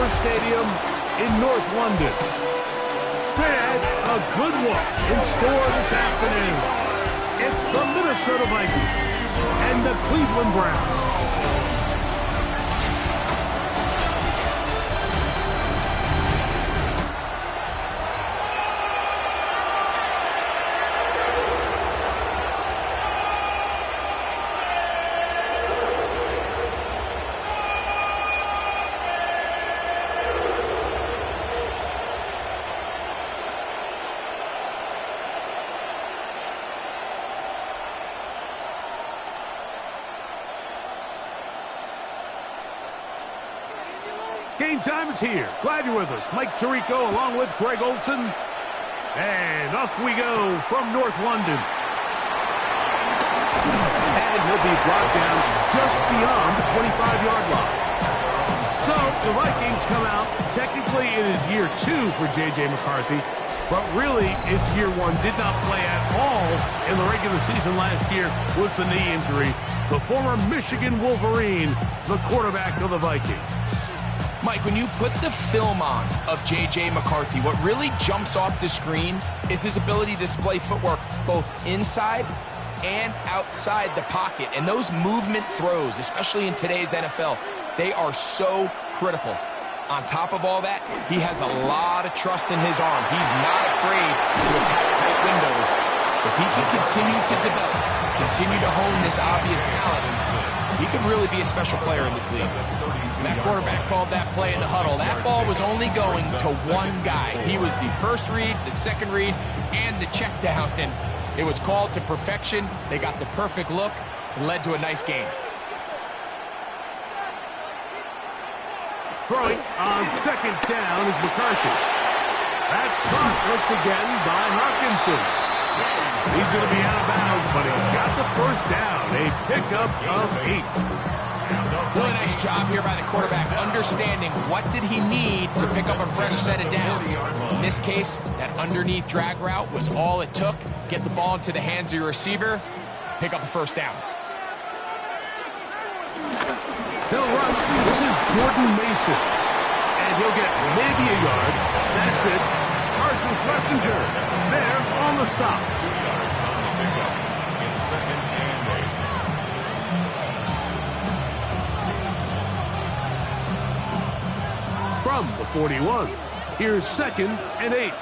Stadium in North London. Straight ahead, a good one in store this afternoon. It's the Minnesota Vikings and the Cleveland Browns. Game time is here. Glad you're with us. Mike Tirico along with Greg Olson. And off we go from North London. And he'll be brought down just beyond the 25-yard line. So the Vikings come out. Technically it is year 2 for J.J. McCarthy. But really it's year 1. Did not play at all in the regular season last year with the knee injury. The former Michigan Wolverine, the quarterback of the Vikings. Mike, when you put the film on of J.J. McCarthy, what really jumps off the screen is his ability to display footwork both inside and outside the pocket. And those movement throws, especially in today's NFL, they are so critical. On top of all that, he has a lot of trust in his arm. He's not afraid to attack tight windows. If he can continue to develop, continue to hone this obvious talent, he could really be a special player in this league. And that quarterback called that play in the huddle. That ball was only going to one guy. He was the first read, the second read, and the check down. And it was called to perfection. They got the perfect look and led to a nice game. Throwing on second down is McCarthy. That's caught once again by Hawkinson. He's going to be out of bounds, but he's got the first down. A pickup of 8. Really nice job here by the quarterback, understanding what did he need to pick up a fresh set of downs. In this case, that underneath drag route was all it took. Get the ball into the hands of your receiver, pick up a first down. He'll run. This is Jordan Mason. And he'll get maybe a yard. That's it. Carson Schlesinger there on the stop. 2 yards on the pickup. It's 2nd and 8. From the 41, here's 2nd and 8.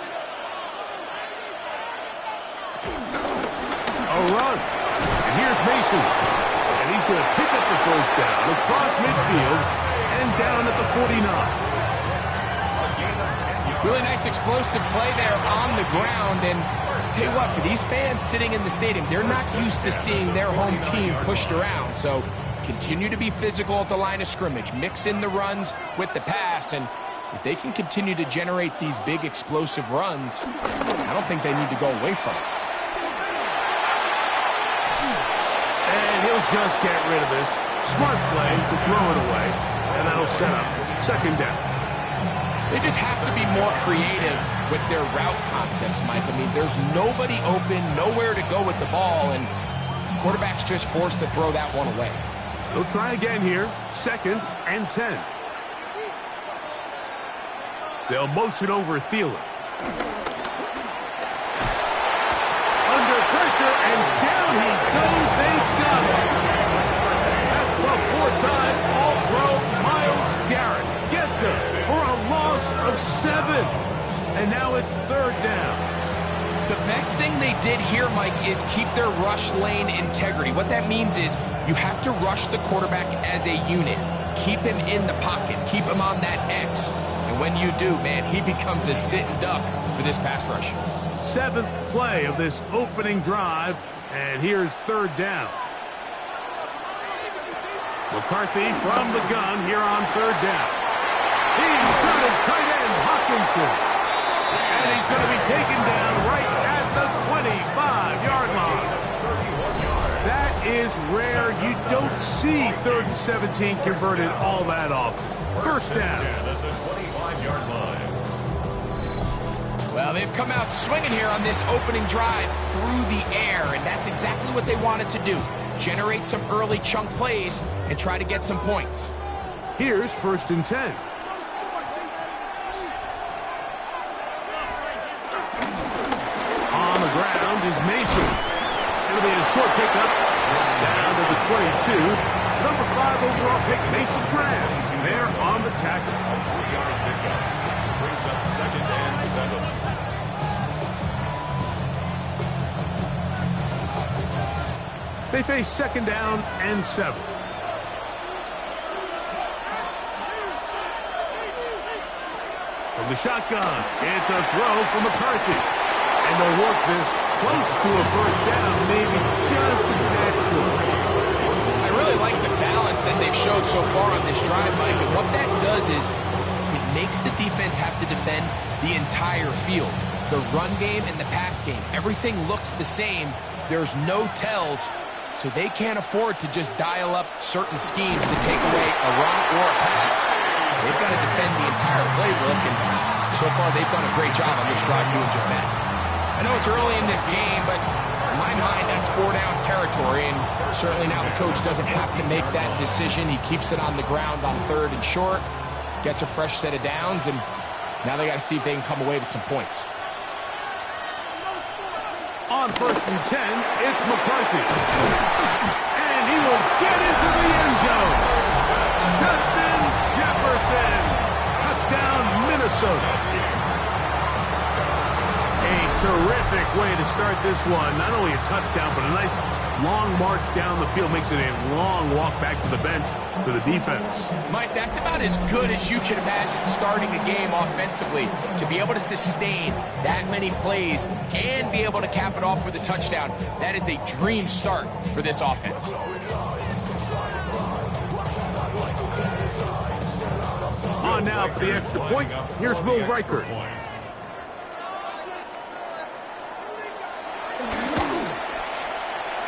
A run. And here's Mason. And he's going to pick up the first down across midfield and down at the 49. Really nice explosive play there on the ground. And tell you what, for these fans sitting in the stadium, they're not used to seeing their home team pushed around. So continue to be physical at the line of scrimmage. Mix in the runs with the pass. And if they can continue to generate these big explosive runs, I don't think they need to go away from it. And he'll just get rid of this. Smart play to throw it away. And that'll set up 2nd down. They just have to be more creative with their route concepts, Mike. I mean, there's nobody open, nowhere to go with the ball, and quarterback's just forced to throw that one away. They'll try again here. 2nd and 10. They'll motion over Thielen. Under pressure, and down he goes. They got it. That's the 4-time All-Pro Myles Garrett. Gets him for a loss of 7. And now it's 3rd down. The best thing they did here, Mike, is keep their rush lane integrity. What that means is you have to rush the quarterback as a unit. Keep him in the pocket. Keep him on that X. And when you do, man, he becomes a sitting duck for this pass rush. 7th play of this opening drive. And here's 3rd down. McCarthy from the gun here on 3rd down. He's got his tight end, Hawkinson. And he's going to be taken down right at the 25-yard line. That is rare. You don't see 3rd and 17 converted all that often. 1st down. At the 25-yard line. Well, they've come out swinging here on this opening drive through the air, and that's exactly what they wanted to do. Generate some early chunk plays and try to get some points. Here's 1st and 10. ground is Mason. It'll be a short pickup down to the 22. Number 5 overall pick, Mason Graham. There on the tackle. A 3-yard pickup. Brings up 2nd and 7. They face 2nd down and 7. From the shotgun, it's a throw from McCarthy. And they'll work this close to a first down, maybe just a tad short. I really like the balance that they've showed so far on this drive, Mike. And what that does is it makes the defense have to defend the entire field. The run game and the pass game, everything looks the same. There's no tells, so they can't afford to just dial up certain schemes to take away a run or a pass. They've got to defend the entire playbook, and so far they've done a great job on this drive doing just that. I know it's early in this game, but in my mind, that's 4-down territory, and certainly now the coach doesn't have to make that decision. He keeps it on the ground on 3rd and short, gets a fresh set of downs, and now they got to see if they can come away with some points. On 1st and 10, it's McCarthy. And he will get into the end zone. Justin Jefferson. Touchdown, Minnesota. A terrific way to start this one. Not only a touchdown, but a nice long march down the field. Makes it a long walk back to the bench for the defense. Mike, that's about as good as you can imagine starting a game offensively. To be able to sustain that many plays and be able to cap it off with a touchdown, that is a dream start for this offense. On now for the extra point. Here's Will Riker.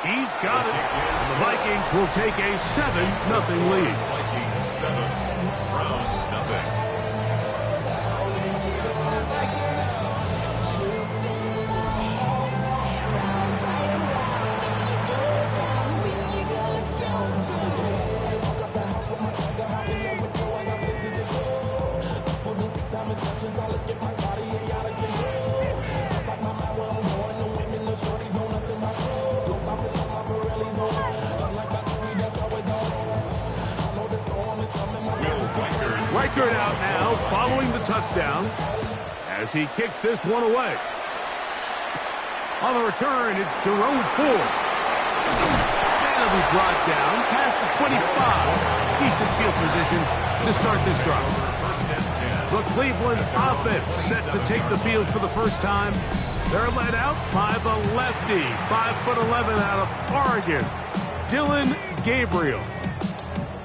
He's got it. The Vikings will take a 7-0 lead. Vikings 7, Browns 0. Riker out now, following the touchdown, as he kicks this one away. On the return, it's Jerome Ford. That'll be brought down past the 25. Decent field position to start this drive. The Cleveland offense set to take the field for the first time. They're led out by the lefty, 5'11" out of Oregon, Dylan Gabriel.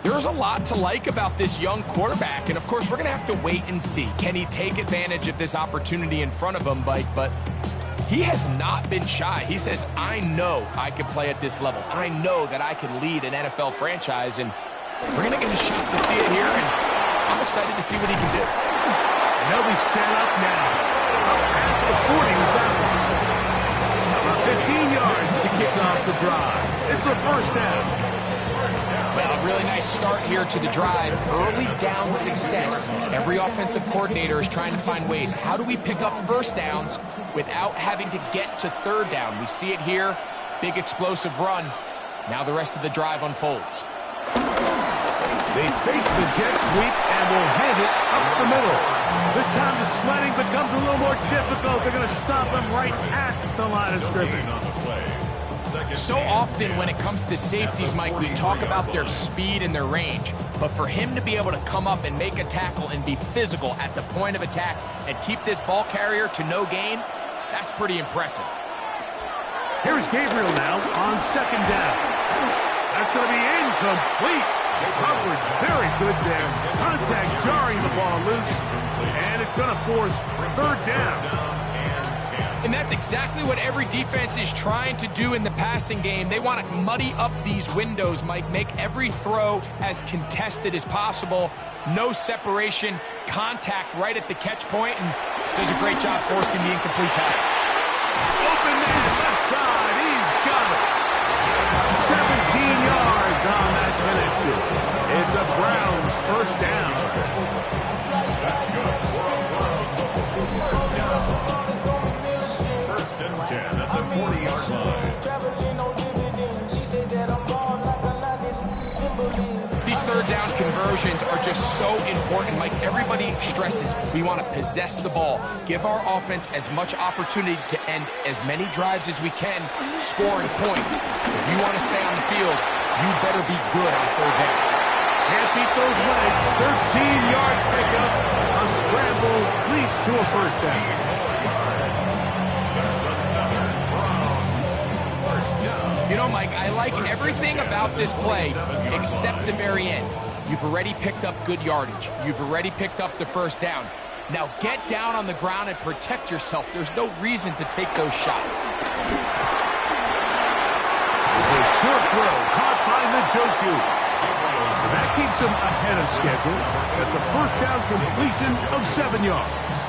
There's a lot to like about this young quarterback, and of course we're going to have to wait and see. Can he take advantage of this opportunity in front of him, Mike? But he has not been shy. He says, I know I can play at this level. I know that I can lead an NFL franchise, and we're going to get a shot to see it here, and I'm excited to see what he can do. And they'll be set up now. Up past the 40 with that one. About 15 yards to kick off the drive. It's a first down. Well, a really nice start here to the drive. Early down success. Every offensive coordinator is trying to find ways. How do we pick up first downs without having to get to 3rd down? We see it here. Big explosive run. Now the rest of the drive unfolds. They fake the jet sweep and will hand it up the middle. This time the sledding becomes a little more difficult. They're going to stop him right at the line of scrimmage. So often when it comes to safeties, Mike, we talk about their speed and their range. But for him to be able to come up and make a tackle and be physical at the point of attack and keep this ball carrier to no gain, that's pretty impressive. Here's Gabriel now on 2nd down. That's going to be incomplete. Coverage very good there. Contact jarring the ball loose. And it's going to force 3rd down. And that's exactly what every defense is trying to do in the passing game. They want to muddy up these windows, Mike, make every throw as contested as possible. No separation, contact right at the catch point, and does a great job forcing the incomplete pass. Open man left side, he's got it. 17 yards on that connection. It's a Browns first down. That's good. First and 10 at the 40-yard line. These third down conversions are just so important, Mike. Everybody stresses we want to possess the ball, give our offense as much opportunity to end as many drives as we can, scoring points. If you want to stay on the field, you better be good on third down. Can't beat those legs. 13-yard pickup. A scramble leads to a first down. You know, Mike, I like everything about this play except the very end. You've already picked up good yardage. You've already picked up the first down. Now get down on the ground and protect yourself. There's no reason to take those shots. It's a short throw caught by Njoku. That keeps him ahead of schedule. That's a first down completion of 7 yards.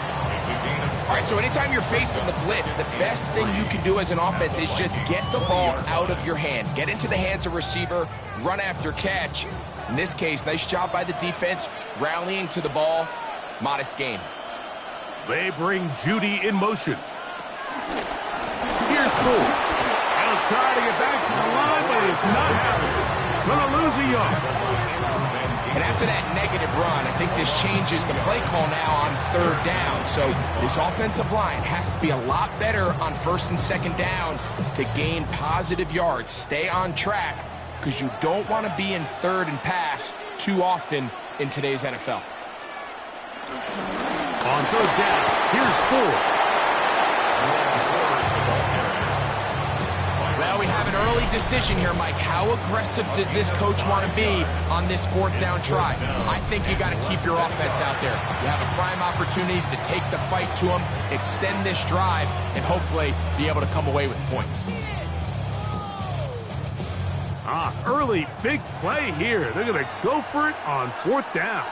All right, so anytime you're facing the blitz, the best thing you can do as an offense is just get the ball out of your hand. Get into the hands of receiver, run after catch. In this case, nice job by the defense, rallying to the ball. Modest gain. They bring Judy in motion. Here's Ford. He'll try to get back to the line, but it's not happening. Gonna lose a yard. And after that negative run, I think this changes the play call now on third down. So this offensive line has to be a lot better on first and second down to gain positive yards. Stay on track because you don't want to be in third and pass too often in today's NFL. On third down, here's Ford. Well, we have an early decision here, Mike. How aggressive does this coach want to be on this fourth down try? I think you got to keep your offense out there. You have a prime opportunity to take the fight to them, extend this drive, and hopefully be able to come away with points. Early big play here. They're going to go for it on fourth down.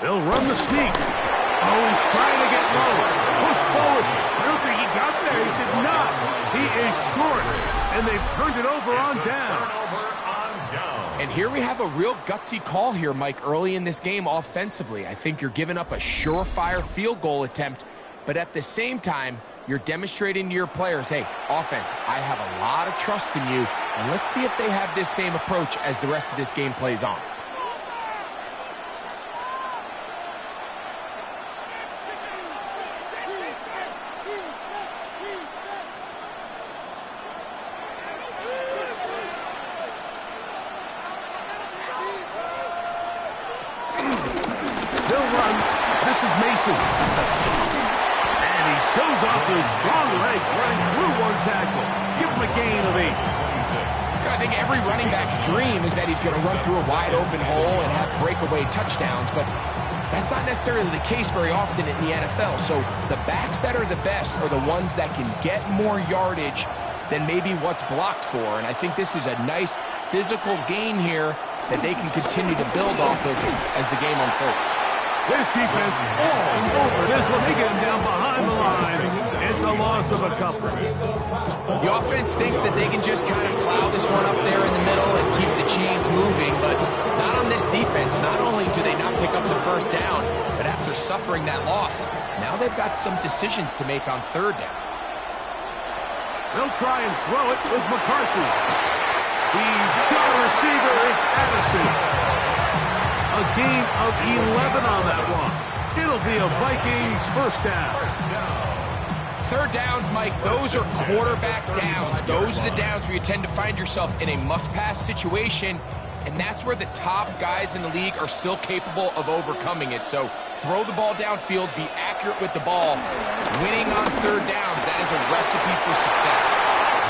They'll run the sneak. Oh, he's trying to get low. Push forward. I don't think he got there. He did not. He is short, and they've turned it over on down. And here we have a real gutsy call here, Mike, early in this game offensively. I think you're giving up a surefire field goal attempt, but at the same time, you're demonstrating to your players, hey, offense, I have a lot of trust in you, and let's see if they have this same approach as the rest of this game plays on. They'll run. This is Mason. And he shows off those strong legs running through one tackle. Give him a gain of 8. I think every running back's dream is that he's going to run through a wide open hole and have breakaway touchdowns, but that's not necessarily the case very often in the NFL. So the backs that are the best are the ones that can get more yardage than maybe what's blocked for. And I think this is a nice physical gain here that they can continue to build off of as the game unfolds. This defense all over this one. They get him down behind the line. It's a loss of a couple. The offense thinks that they can just kind of plow this one up there in the middle and keep the chains moving, but not on this defense. Not only do they not pick up the first down, but after suffering that loss, now they've got some decisions to make on third down. They'll try and throw it with McCarthy. He's got a receiver. It's Addison. A gain of 11 on that one. It'll be a Vikings first down. Third downs, Mike, those are quarterback downs. Those are the downs where you tend to find yourself in a must-pass situation, and that's where the top guys in the league are still capable of overcoming it. So throw the ball downfield, be accurate with the ball. Winning on third downs, that is a recipe for success.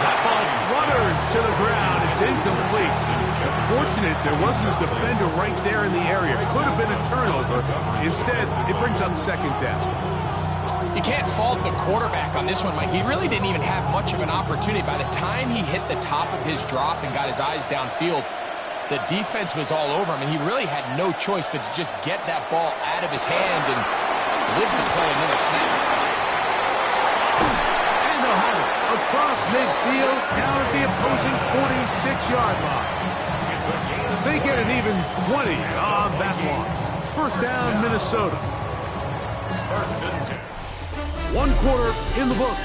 That ball flutters to the ground. It's incomplete. Fortunate there wasn't a defender right there in the area. Could have been a turnover. Instead, it brings up second down. You can't fault the quarterback on this one, Mike. He really didn't even have much of an opportunity. By the time he hit the top of his drop and got his eyes downfield, the defense was all over him, and he really had no choice but to just get that ball out of his hand and live to play another snap. And they'll have it across midfield, down at the opposing 46-yard line. They get an even 20 on that one. First down, Minnesota. 1 quarter in the books.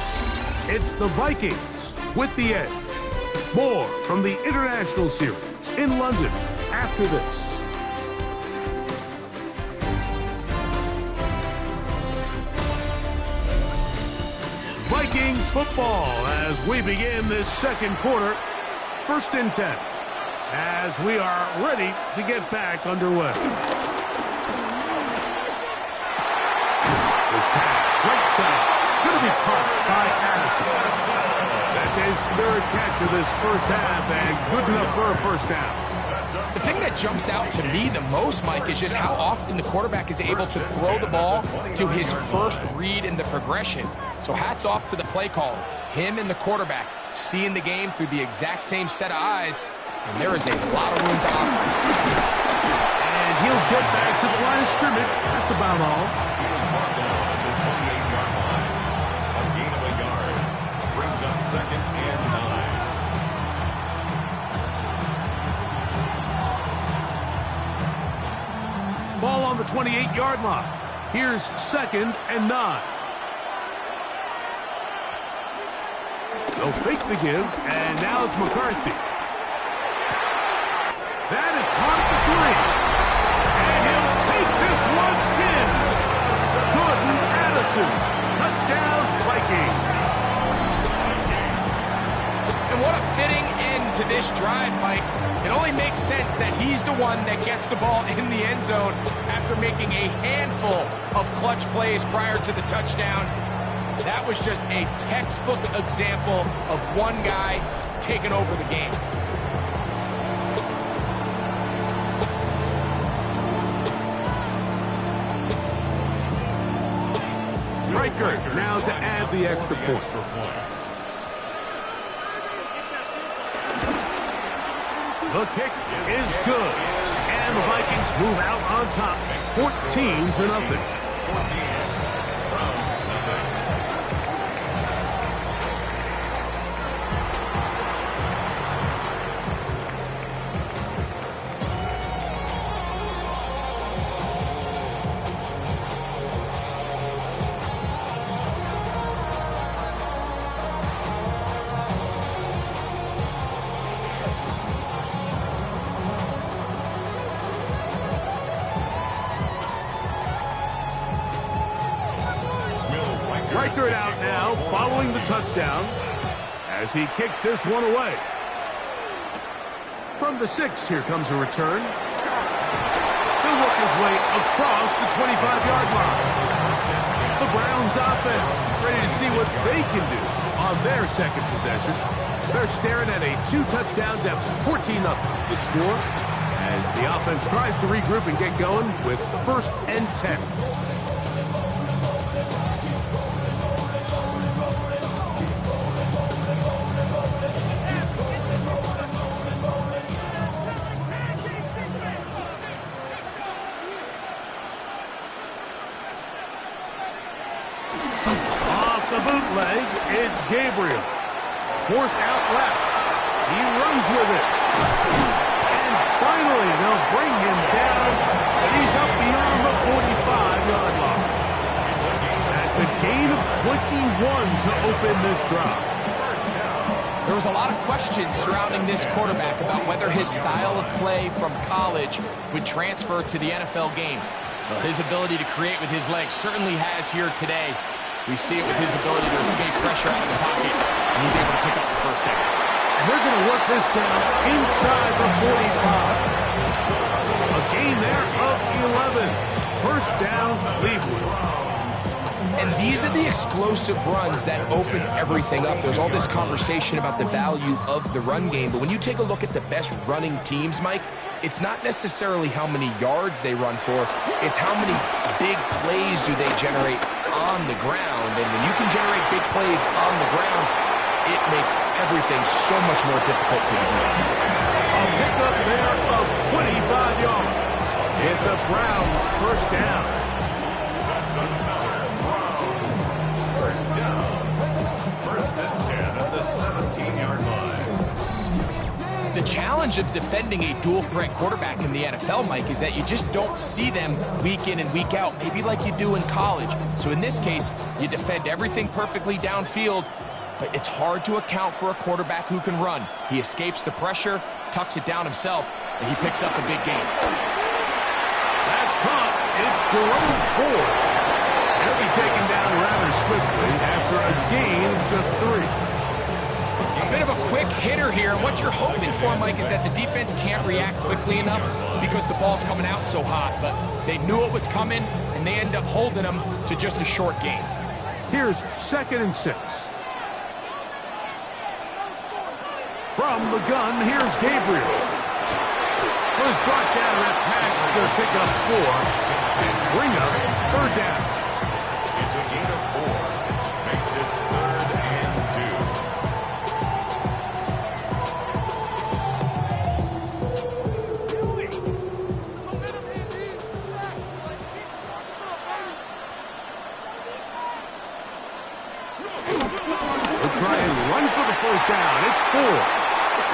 It's the Vikings with the edge. More from the International Series in London after this. Vikings football as we begin this second quarter. 1st and 10 as we are ready to get back underway. This pass, right side, going to be caught by Addison. That's his 3rd catch of this first half and good enough for a first down. The thing that jumps out to me the most, Mike, is just how often the quarterback is able to throw the ball to his first read in the progression. So hats off to the play caller. Him and the quarterback seeing the game through the exact same set of eyes, and there is a lot of room to operate. And he'll get back to the line of scrimmage. That's about all. He was marked down at the 28-yard line. A gain of a yard brings up 2nd and 9. Ball on the 28-yard line. Here's 2nd and 9. They'll fake the give, and now it's McCarthy. That is caught for 3. And he'll take this one in. Jordan Addison. Touchdown, Vikings. And what a fitting end to this drive, Mike. It only makes sense that he's the one that gets the ball in the end zone after making a handful of clutch plays prior to the touchdown. That was just a textbook example of one guy taking over the game. Riker now to add the extra point. The kick is good. And the Vikings move out on top, 14-0. 14. Browns, nothing. Riker out now, following the touchdown, as he kicks this one away. From the 6, here comes a return. He'll work his way across the 25-yard line. The Browns offense ready to see what they can do on their second possession. They're staring at a 2-touchdown deficit, 14-0 the score, as the offense tries to regroup and get going with 1st and 10. Bootleg, it's Gabriel. Forced out left. He runs with it. And finally, they'll bring him down. And he's up beyond the 45-yard line. That's a gain of 21 to open this drive. There was a lot of questions surrounding this quarterback about whether his style of play from college would transfer to the NFL game. Well, his ability to create with his legs certainly has here today. We see it with his ability to escape pressure out of the pocket, and he's able to pick up the first down. And they're going to work this down inside the 45. A gain there of 11. First down, Cleveland. And these are the explosive runs that open everything up. There's all this conversation about the value of the run game, but when you take a look at the best running teams, Mike, it's not necessarily how many yards they run for, it's how many big plays do they generate on the ground. And when you can generate big plays on the ground, it makes everything so much more difficult for the defense. A pickup there of 25 yards. It's a Browns first down. First down. 1st and 10 at the 17-yard line. The challenge of defending a dual-threat quarterback in the NFL, Mike, is that you just don't see them week in and week out, maybe like you do in college. So in this case, you defend everything perfectly downfield, but it's hard to account for a quarterback who can run. He escapes the pressure, tucks it down himself, and he picks up a big gain. That's caught. It's Jerome Ford. He'll be taken down rather swiftly after a gain of just 3. A bit of a quick hitter here, and what you're hoping for, Mike, is that the defense can't react quickly enough because the ball's coming out so hot, but they knew it was coming, and they end up holding them to just a short gain. Here's 2nd and 6. From the gun, here's Gabriel. Was brought down. That pass is going to pick up 4 and bring up 3rd down. It's a gain of 4. Makes it 3rd and 2. They'll try and run for the 1st down. It's 4.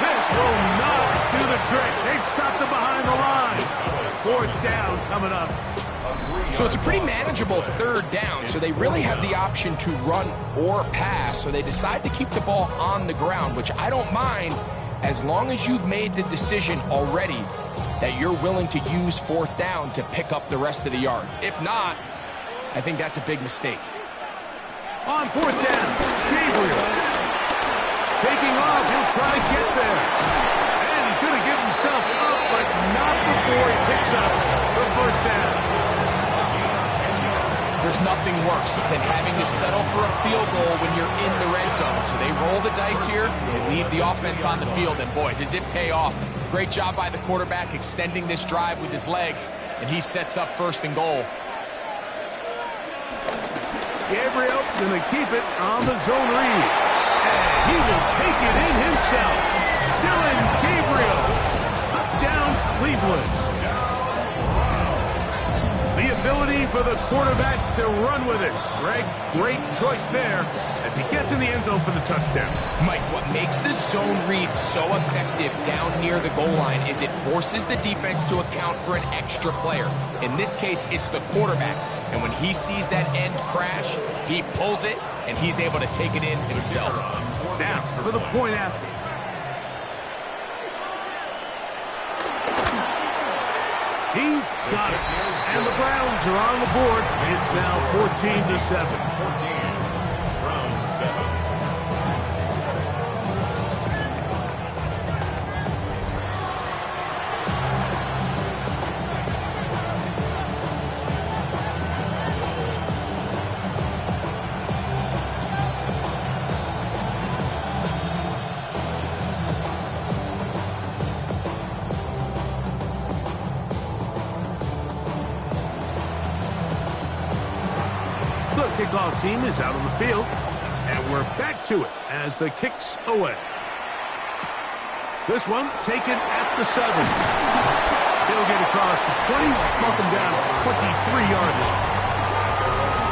This will not do the trick. They've stopped him behind the line. 4th down coming up. So it's a pretty manageable 3rd down, so they really have the option to run or pass, so they decide to keep the ball on the ground, which I don't mind as long as you've made the decision already that you're willing to use 4th down to pick up the rest of the yards. If not, I think that's a big mistake. On 4th down, Gabriel. Taking off, he'll try to get there. And he's going to give himself up, but not before he picks up the 1st down. There's nothing worse than having to settle for a field goal when you're in the red zone. So they roll the dice here, they leave the offense on the field, and boy, does it pay off. Great job by the quarterback extending this drive with his legs, and he sets up 1st and goal. Gabriel going to keep it on the zone read. And he will take it in himself. Dylan Gabriel. Touchdown, Cleveland. The ability for the quarterback to run with it. Greg, great choice there as he gets in the end zone for the touchdown. Mike, what makes the zone read so effective down near the goal line is it forces the defense to account for an extra player. In this case, it's the quarterback. And when he sees that end crash, he pulls it, and he's able to take it in himself. Now, for the point after. He's got it. And the Browns are on the board. It's now 14-7. 14. Browns 7. Kickoff team is out on the field, and we're back to it as the kick's away. This one taken at the 7. He'll get across the 20, knock him down at the 23-yard line.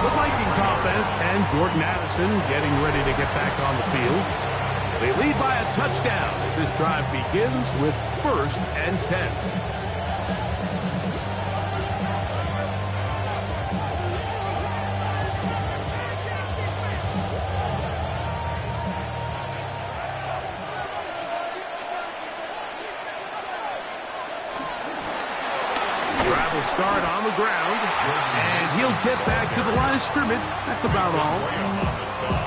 The Vikings offense and Jordan Addison getting ready to get back on the field. They lead by a touchdown as this drive begins with 1st and 10. Start on the ground, and he'll get back to the line of scrimmage. That's about all.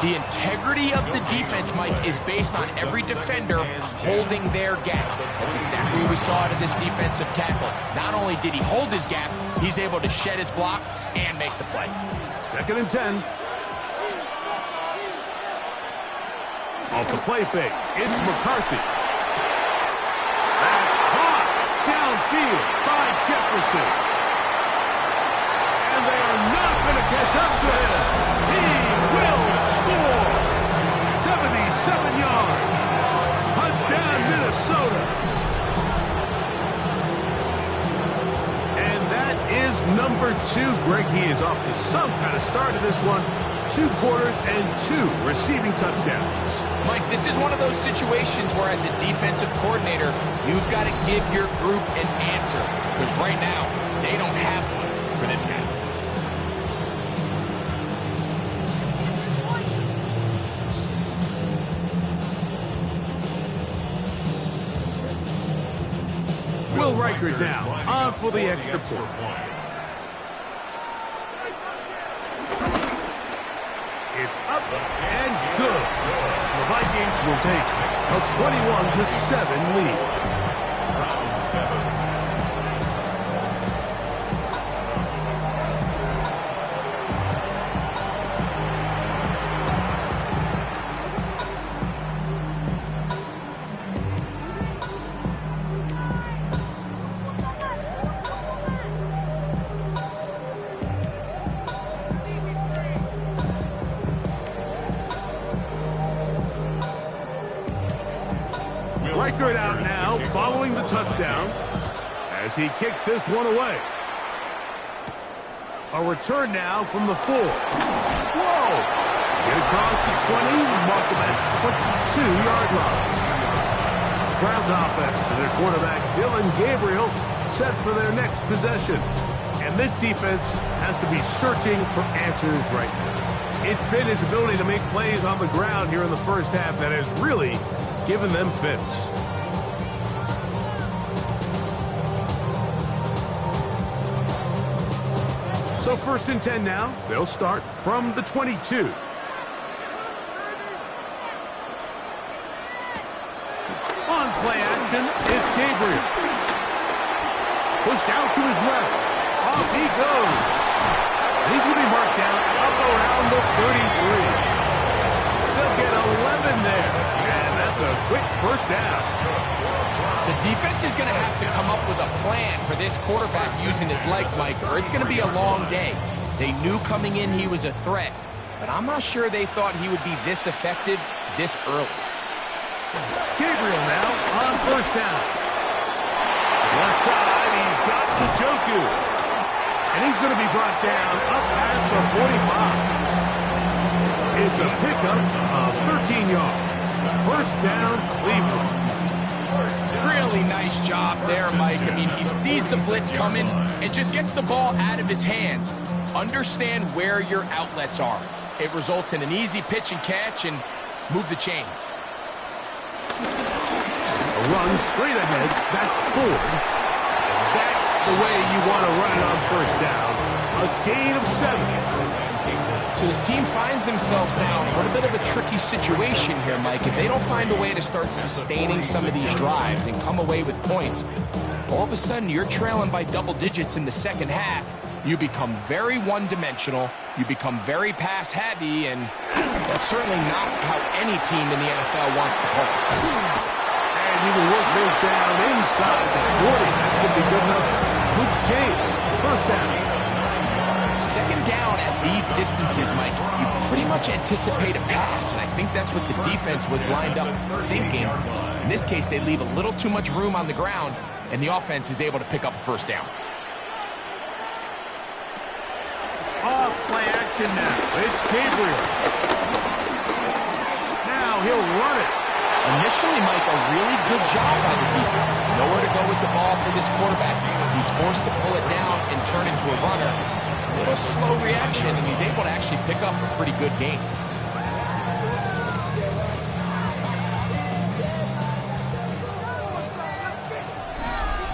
The integrity of the defense, Mike, is based on every defender holding their gap. That's exactly what we saw out of this defensive tackle. Not only did he hold his gap, he's able to shed his block and make the play. 2nd and 10. Off the play fake, it's McCarthy. That's caught downfield by Jefferson. And they are not going to catch up to him. He will score. 77 yards. Touchdown, Minnesota. And that is number 2. Greg, he is off to some kind of start in this one. 2 quarters and 2 receiving touchdowns. Mike, this is one of those situations where as a defensive coordinator, you've got to give your group an answer. Because right now, they don't have one for this guy. So Riker now on for the extra point. It's up and good. The Vikings will take a 21-7 lead. Round 7. Riker it out now, following the touchdown, as he kicks this one away. A return now from the 4. Whoa! Get across the 20, mark him at 22-yard line. Browns offense and their quarterback, Dylan Gabriel, set for their next possession. And this defense has to be searching for answers right now. It's been his ability to make plays on the ground here in the first half that has really given them fits. So 1st and 10 now. They'll start from the 22. On play action, it's Gabriel. Pushed out to his left. Off he goes. And he's going to be marked down up around the 33. They'll get 11 there. And that's a quick first down. The defense is going to have to come up with a plan for this quarterback using his legs, Mike, or it's going to be a long day. They knew coming in he was a threat, but I'm not sure they thought he would be this effective this early. Gabriel now on 1st down. Left side, he's got the Joku. And he's going to be brought down up past the 45. It's a pickup of 13 yards. 1st down, Cleveland. Really nice job there, Mike. I mean, he sees the blitz coming and just gets the ball out of his hands. Understand where your outlets are. It results in an easy pitch and catch and move the chains. A run straight ahead, that's Ford. That's the way you want to run it on 1st down. A gain of 7. So this team finds themselves now in a little bit of a tricky situation here, Mike. If they don't find a way to start sustaining some of these drives and come away with points, all of a sudden you're trailing by double digits in the second half. You become very one-dimensional, you become very pass-heavy, and that's certainly not how any team in the NFL wants to play. And you can work this down inside the 40. That could be good enough with James. 1st down. 2nd down at these distances, Mike, you pretty much anticipate a pass, and I think that's what the defense was lined up thinking. In this case, they leave a little too much room on the ground, and the offense is able to pick up a 1st down. Off play action now. It's Gabriel. Now he'll run it. Initially, Mike, a really good job by the defense. Nowhere to go with the ball for this quarterback. He's forced to pull it down and turn into a runner. A little slow reaction, and he's able to actually pick up a pretty good gain.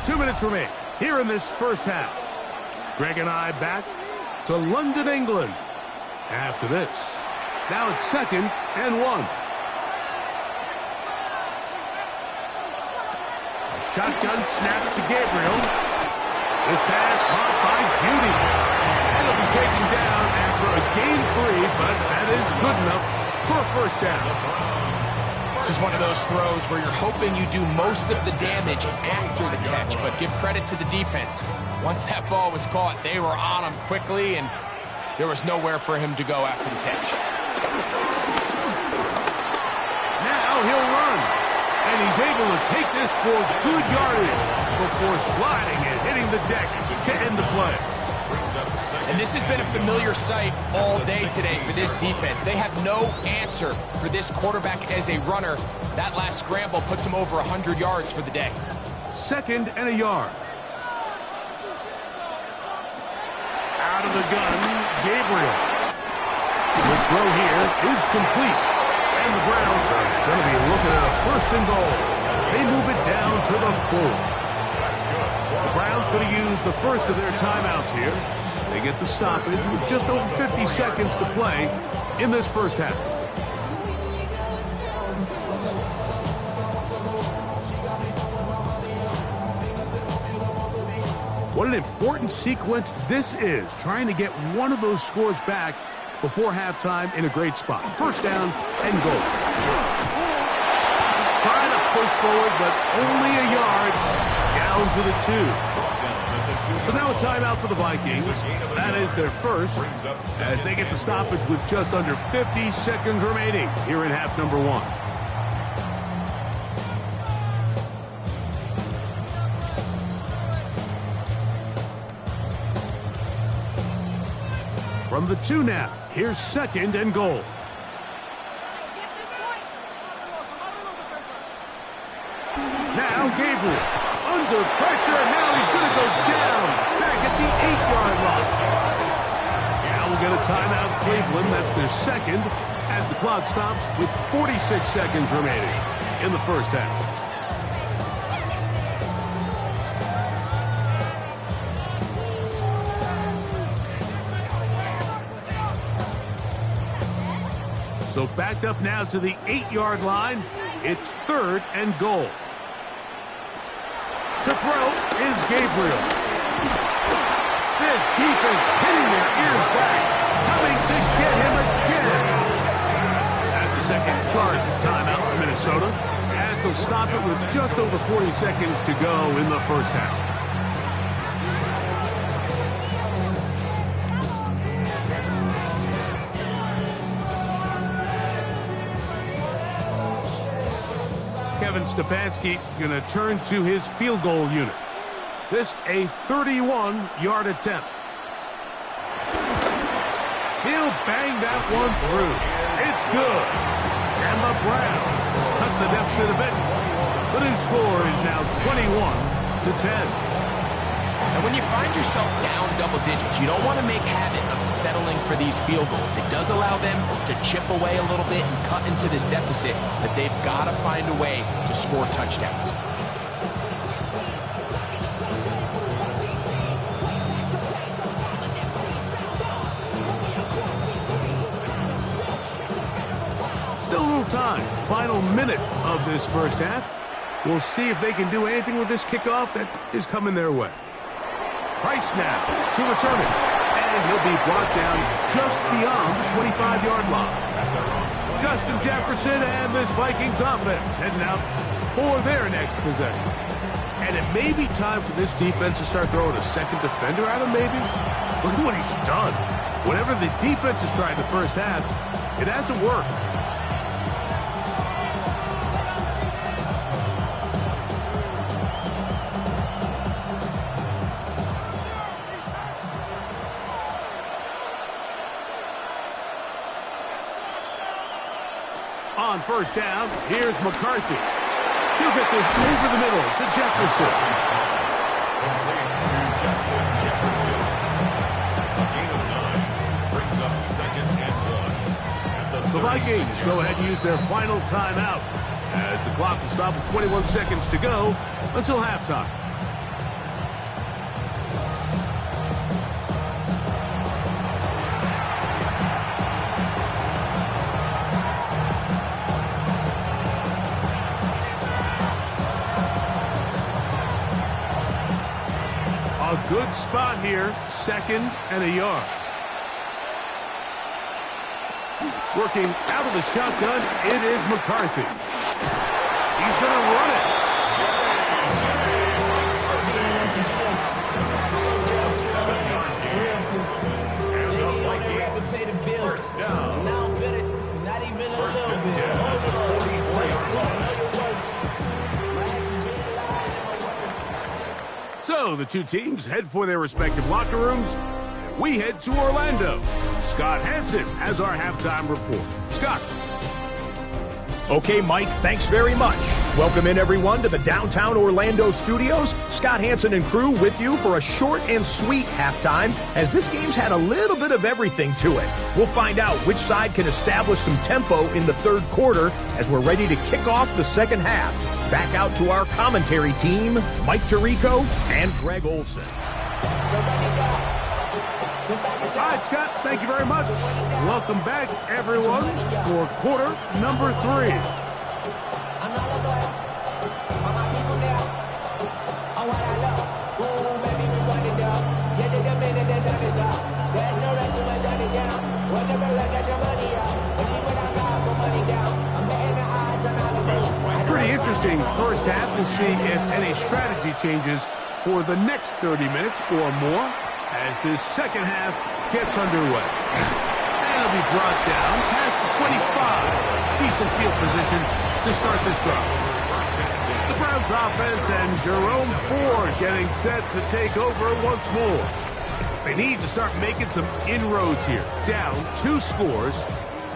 Two minutes remain here in this first half. Greg and I back to London, England. After this, now it's 2nd and 1. A shotgun snap to Gabriel. This pass caught by Judy. And he'll be taken down after a gain 3, but that is good enough for a 1st down. This is one of those throws where you're hoping you do most of the damage after the catch, but give credit to the defense. Once that ball was caught, they were on him quickly, and there was nowhere for him to go after the catch. Now he'll run, and he's able to take this for good yardage before sliding and hitting the deck to end the play. And this has been a familiar sight all day today for this defense. They have no answer for this quarterback as a runner. That last scramble puts him over 100 yards for the day. 2nd and a yard. Out of the gun, Gabriel. The throw here is complete. And the Browns are going to be looking at a 1st and goal. They move it down to the 4. The Browns going to use the first of their timeouts here. They get the stoppage with just over 50 seconds to play in this first half. What an important sequence this is, trying to get one of those scores back before halftime in a great spot. First down and goal. Trying to push forward, but only a yard down to the 2. So now a timeout for the Vikings. That is their first, as they get the stoppage with just under 50 seconds remaining here in half number 1. From the 2 now, here's second and goal. Now Gabriel, under pressure, and now he's going to go down, back at the 8-yard line. Now we'll get a timeout, Cleveland. That's their second, as the clock stops with 46 seconds remaining in the first half. So backed up now to the 8-yard line. It's third and goal. To throw is Gabriel. This defense hitting their ears back, coming to get him again. That's a second charge timeout for Minnesota, as they'll stop it with just over 40 seconds to go in the first half. Kevin Stefanski going to turn to his field goal unit. This a 31-yard attempt. He'll bang that one through. It's good. And the Browns cut the deficit a bit. The new score is now 21-10. And when you find yourself down double digits, you don't want to make habit of settling for these field goals. It does allow them to chip away a little bit and cut into this deficit, but they've got to find a way to score touchdowns. Still a little time. Final minute of this first half. We'll see if they can do anything with this kickoff that is coming their way. Price now to return it, and he'll be brought down just beyond the 25-yard line. Justin Jefferson and this Vikings offense heading out for their next possession. And it may be time for this defense to start throwing a second defender at him, maybe. Look at what he's done. Whatever the defense has tried in the first half, it hasn't worked. On first down, here's McCarthy. He'll get this over the middle to Jefferson. Brings up second and 1. The Vikings go ahead and use their final timeout, as the clock will stop with 21 seconds to go until halftime. A good spot here, second and a yard. Working out of the shotgun, it is McCarthy. He's going to run it. First down. First and 10 at the 44-yard line. So the two teams head for their respective locker rooms. We head to Orlando. Scott Hansen has our halftime report. Scott. Okay, Mike, thanks very much. Welcome in, everyone, to the downtown Orlando studios. Scott Hansen and crew with you for a short and sweet halftime, as this game's had a little bit of everything to it. We'll find out which side can establish some tempo in the third quarter as we're ready to kick off the second half. Back out to our commentary team, Mike Tirico and Greg Olson. All right, Scott, thank you very much. Welcome back, everyone, for quarter number 3. Pretty interesting first half. We'll see if any strategy changes for the next 30 minutes or more as this second half gets underway. And it'll be brought down past the 25. Decent field position to start this drive. The Browns offense and Jerome Ford getting set to take over once more. They need to start making some inroads here. Down 2 scores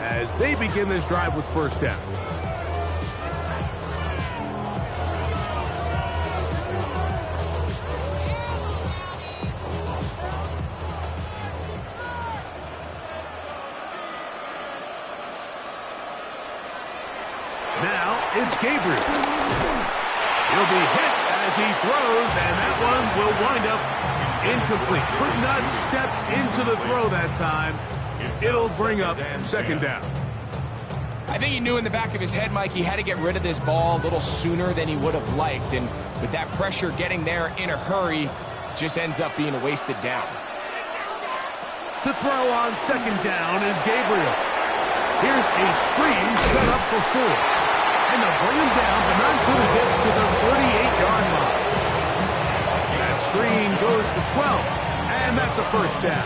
as they begin this drive with first down. Now it's Gabriel. He'll be hit as he throws, and that one will wind up incomplete. Could not step into the throw that time. It'll bring up second down. I think he knew in the back of his head, Mike, he had to get rid of this ball a little sooner than he would have liked. And with that pressure getting there in a hurry, just ends up being a wasted down. To throw on second down is Gabriel. Here's a screen set up for 4. And they'll bring him down, but not until he gets to the 38-yard line. That screen goes for 12, and that's a first down.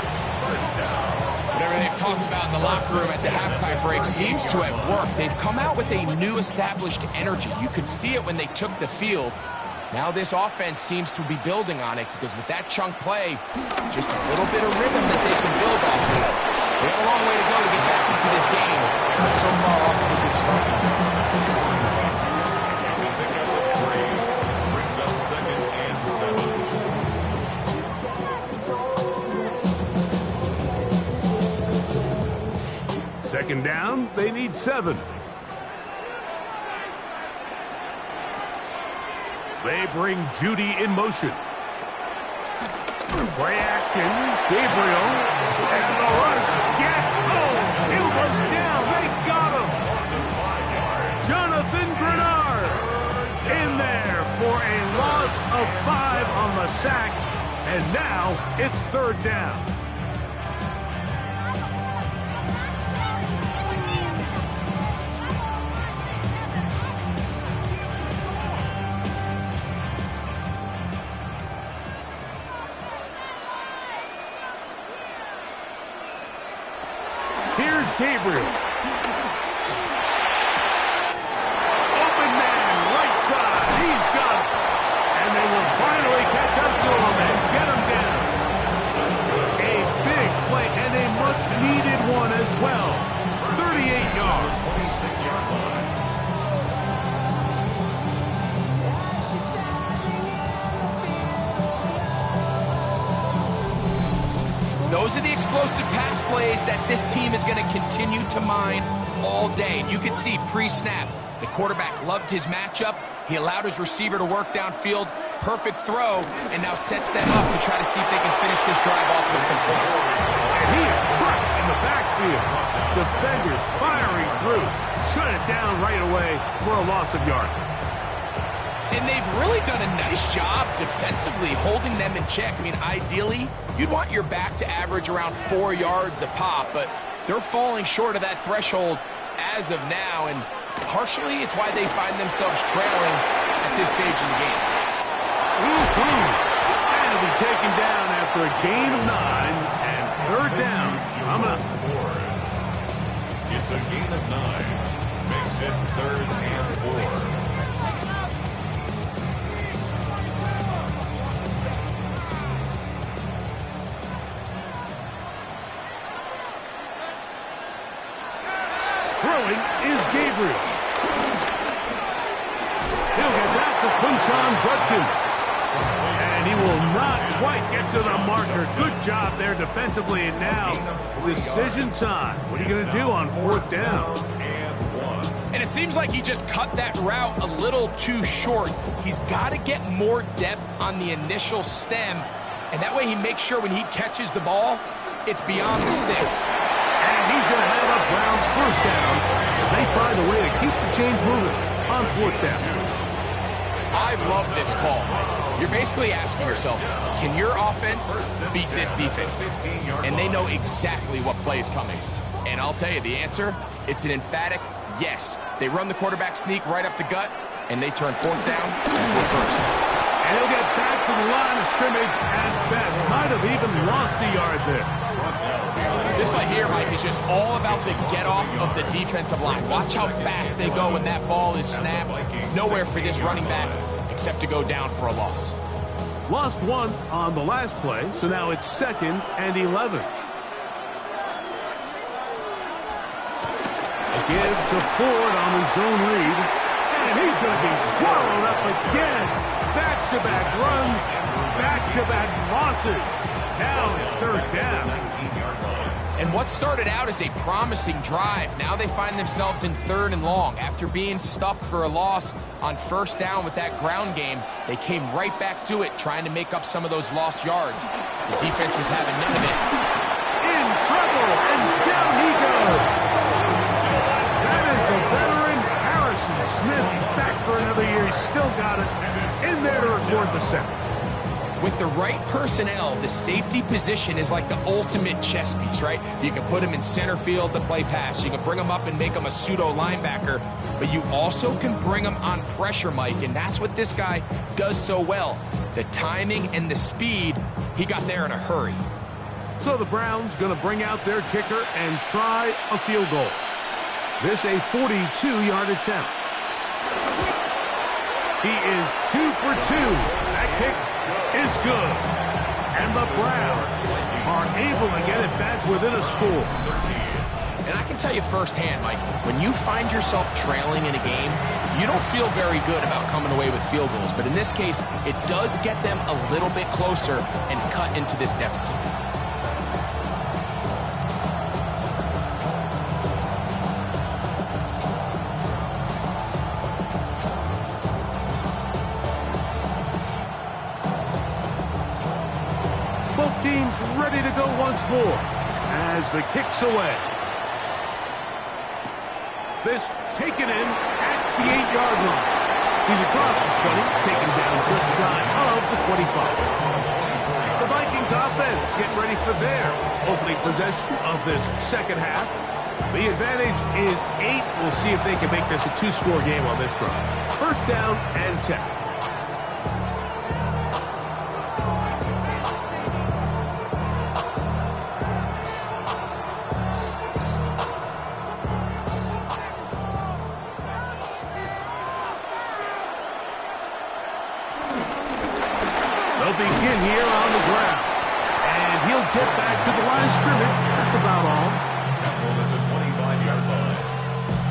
Whatever they've talked about in the locker room at the halftime break seems to have worked. They've come out with a new established energy. You could see it when they took the field. Now this offense seems to be building on it because with that chunk play, just a little bit of rhythm that they can build off of. They have a long way to go to get back into this game, but so far off to a good start. Brings up second and 7. Second down, they need 7. They bring Judy in motion. Play action, Gabriel, and the rush gets home. He'll go down, they got him. Jonathan Grenard in there for a loss of 5 on the sack, and now it's third down. Here's Gabriel. Open man, right side. He's got it. And they will finally catch up to him and get him down. A big play and a much-needed one as well. 38 yards. 26-yard line. Those are the explosive pass plays that this team is going to continue to mine all day. And you can see pre-snap, the quarterback loved his matchup. He allowed his receiver to work downfield. Perfect throw, and now sets them up to try to see if they can finish this drive off with some points. And he is crushed in the backfield. Defenders firing through. Shut it down right away for a loss of yardage. And they've really done a nice job defensively holding them in check. I mean, ideally, you'd want your back to average around 4 yards a pop, but they're falling short of that threshold as of now, and partially it's why they find themselves trailing at this stage in the game. And it'll be taken down after a gain of 9 and third down. It's a gain of 9. Makes it third and 4. Throwing is Gabriel. He'll get that to Quinshon Judkins. And he will not quite get to the marker. Good job there defensively. And now, decision time. What are you going to do on 4th down? And it seems like he just cut that route a little too short. He's got to get more depth on the initial stem. And that way he makes sure when he catches the ball, it's beyond the sticks. And he's going to have a Browns 1st down as they find a way to keep the chains moving on 4th down. I love this call. You're basically asking yourself, can your offense beat this defense? And they know exactly what play is coming. And I'll tell you the answer, it's an emphatic yes. They run the quarterback sneak right up the gut, and they turn 4th down into a 1st. And he'll get back to the line of scrimmage at best. Might have even lost a yard there. This play here, Mike, is just all about the get-off of the defensive line. Watch how fast they go when that ball is snapped. Nowhere for this running back except to go down for a loss. Lost 1 on the last play, so now it's 2nd and 11. A give to Ford on the zone read. And he's going to be swallowed up again. Back-to-back runs, back-to-back losses. Now it's 3rd down. And what started out as a promising drive, now they find themselves in 3rd and long. After being stuffed for a loss on 1st down with that ground game, they came right back to it, trying to make up some of those lost yards. The defense was having none of it. In trouble, and down he goes. That is the veteran Harrison Smith. He's back for another year. He's still got it in there to record the sack. With the right personnel, the safety position is like the ultimate chess piece, right? You can put him in center field to play pass. You can bring him up and make him a pseudo linebacker, but you also can bring him on pressure, Mike, and that's what this guy does so well. The timing and the speed, he got there in a hurry. So the Browns going to bring out their kicker and try a field goal. This a 42-yard attempt. He is 2 for 2. That kick is good. And the Browns are able to get it back within a score. And I can tell you firsthand, Mike, when you find yourself trailing in a game, you don't feel very good about coming away with field goals. But in this case, it does get them a little bit closer and cut into this deficit. Both teams ready to go once more as the kick's away. This taken in at the 8-yard line. He's across the 20, taken down just shy of the 25. The Vikings offense getting ready for their opening possession of this second half. The advantage is 8. We'll see if they can make this a 2-score game on this drive. 1st down and 10. Begin here on the ground. And he'll get back to the line of scrimmage. That's about all. Tackled at the 25-yard line.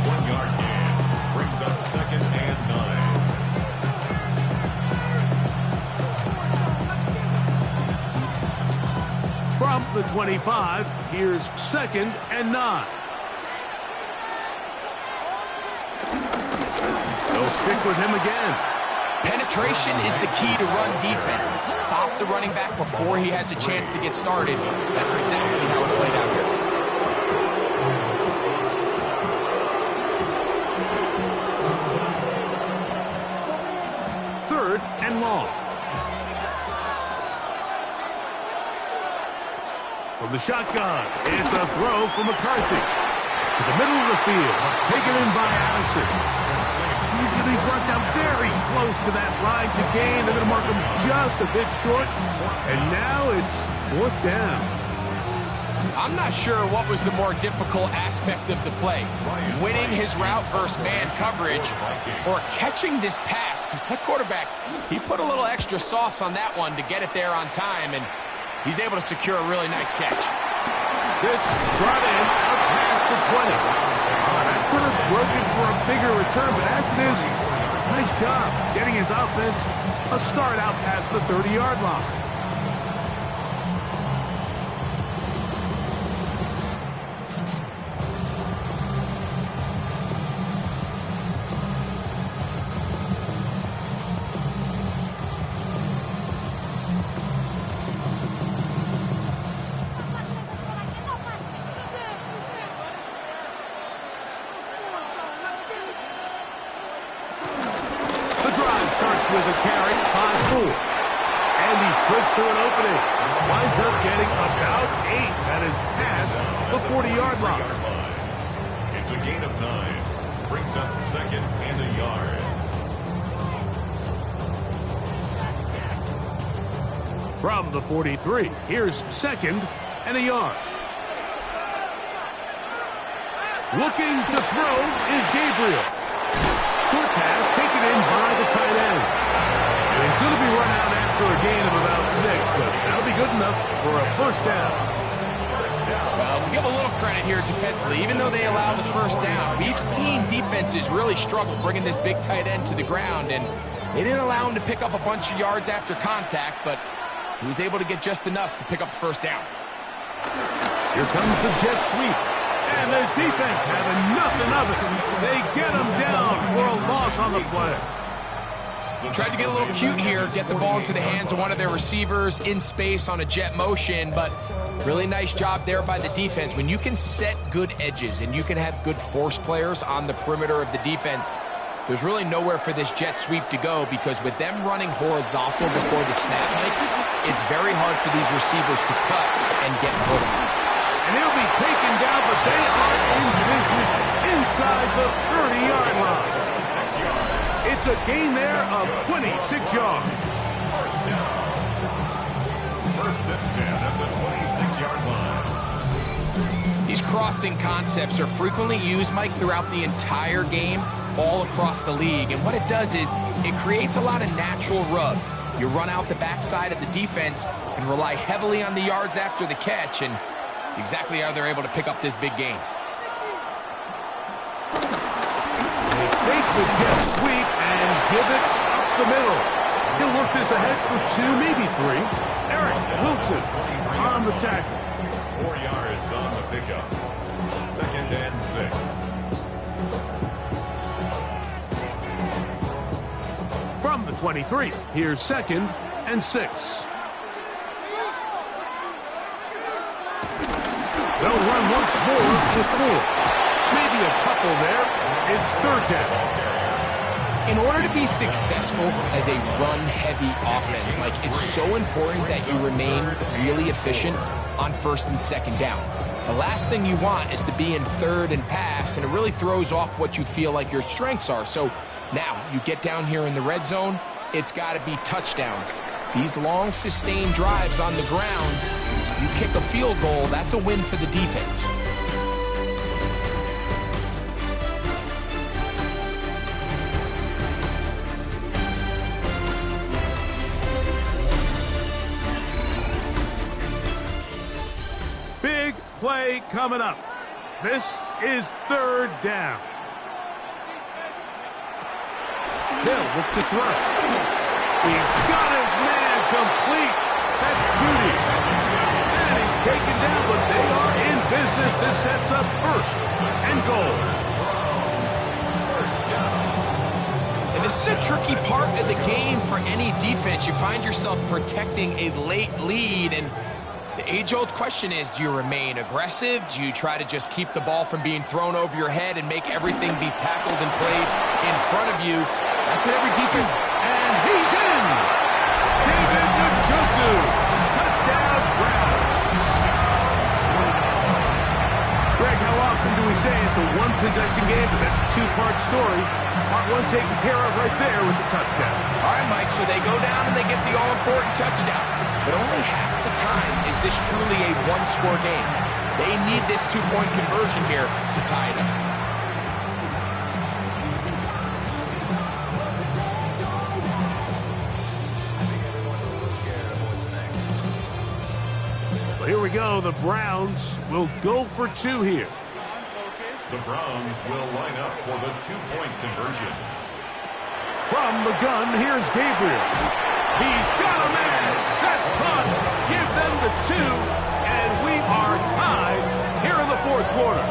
1-yard gain. Brings up 2nd and 9. From the 25, here's 2nd and 9. They'll stick with him again. Penetration is the key to run defense. Stop the running back before he has a chance to get started. That's exactly how it played out here. 3rd and long. From the shotgun, it's a throw from McCarthy. To the middle of the field, taken in by Addison. He's going to be brought down very close to that line to gain. They're going to mark him just a bit short. And now it's 4th down. I'm not sure what was the more difficult aspect of the play. Winning his route versus man coverage or catching this pass. Because that quarterback, he put a little extra sauce on that one to get it there on time. And he's able to secure a really nice catch. This brought in up past the 20. That could have broken for a bigger return, but as it is, Nice job getting his offense a start out past the 30-yard line. Starts with a carry, 5-4. And he slips through an opening. Winds up getting about 8. That is past the 40-yard line. It's a gain of 9. Brings up second and a yard. From the 43, here's second and a yard. Looking to throw is Gabriel. Short pass taken in by the tight end. And he's going to be run out after a gain of about 6, but that'll be good enough for a first down. Well, we give a little credit here defensively. Even though they allow the first down, we've seen defenses really struggle bringing this big tight end to the ground, and they didn't allow him to pick up a bunch of yards after contact, but he was able to get just enough to pick up the first down. Here comes the jet sweep. And this defense having nothing of it. They get him down for a loss on the play. Tried to get a little cute here, get the ball into the hands of one of their receivers in space on a jet motion, but really nice job there by the defense. When you can set good edges and you can have good force players on the perimeter of the defense, there's really nowhere for this jet sweep to go, because with them running horizontal before the snap, Mike, it's very hard for these receivers to cut and get vertical. And he'll be taken down, but they are in business inside the 30-yard line. It's a gain there of 26 yards. First down. First and 10 at the 26-yard line. These crossing concepts are frequently used, Mike, throughout the entire game, all across the league. And what it does is it creates a lot of natural rubs. You run out the backside of the defense and rely heavily on the yards after the catch, and it's exactly how they're able to pick up this big gain. They fake the jet sweep and give it up the middle. He'll work this ahead for 2, maybe 3. Eric Wilson on the tackle. 4 yards on the pickup. Second and 6. From the 23, here's second and 6. They'll run once more with 4. Maybe a couple there. It's third down. In order to be successful as a run-heavy offense, Mike, it's so important that you remain really efficient on first and second down. The last thing you want is to be in third and pass, and it really throws off what you feel like your strengths are. So now you get down here in the red zone, it's got to be touchdowns. These long, sustained drives on the ground, you kick a field goal, that's a win for the defense. Big play coming up. This is third down. Hill looks to throw. He's got his man complete. That's Judy. And he's taken down, but they are in business. This sets up first and goal. And this is a tricky part of the game for any defense. You find yourself protecting a late lead, and the age-old question is, do you remain aggressive? Do you try to just keep the ball from being thrown over your head and make everything be tackled and played in front of you? That's what every defense... And he's in! David Njoku! Touchdown, Browns! Greg, how often do we say it's a one-possession game, but that's a two-part story? Part one taken care of right there with the touchdown. All right, Mike, so they go down and they get the all-important touchdown. But only half the time is this truly a one-score game. They need this two-point conversion here to tie it up. Here we go. The Browns will go for 2 here. The Browns will line up for the two-point conversion. From the gun, here's Gabriel. He's got a man. That's caught. Give them the 2, and we are tied here in the fourth quarter.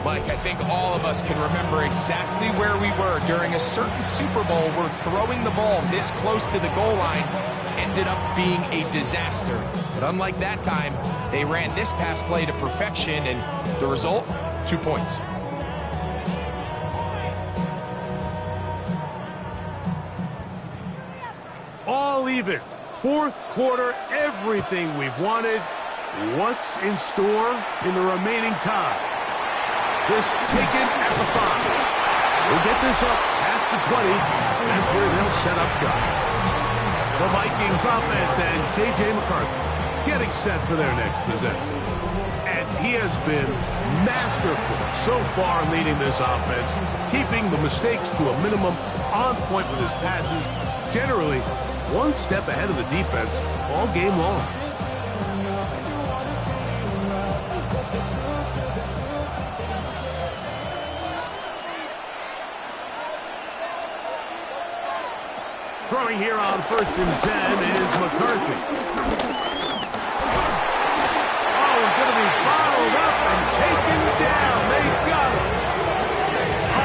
Mike, I think all of us can remember exactly where we were during a certain Super Bowl where throwing the ball this close to the goal line ended up being a disaster. But unlike that time, they ran this pass play to perfection, and the result, 2 points. All even. Fourth quarter, everything we've wanted. What's in store in the remaining time? This taken at the 5. We'll get this up past the 20. That's where they'll set up shop. The Vikings offense and J.J. McCarthy getting set for their next possession. And he has been masterful so far leading this offense, keeping the mistakes to a minimum, on point with his passes, generally one step ahead of the defense all game long. Throwing here on 1st and 10 is McCarthy. Oh, he's going to be bottled up and taken down. They got him.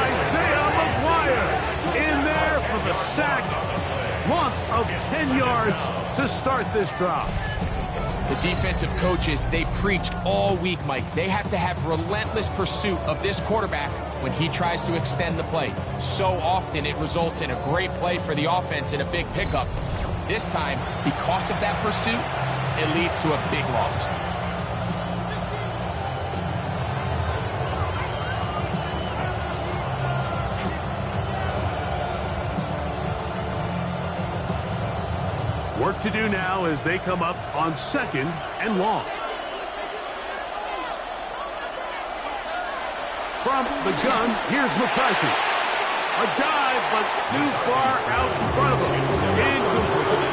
Isaiah McGuire in there for the sack. Loss of 10 yards to start this drive. The defensive coaches, they preached all week, Mike. They have to have relentless pursuit of this quarterback when he tries to extend the play. So often it results in a great play for the offense and a big pickup. This time, because of that pursuit, it leads to a big loss. Work to do now as they come up on 2nd and long. From the gun, here's McCarthy. A dive, but too far out in front of him. Incomplete.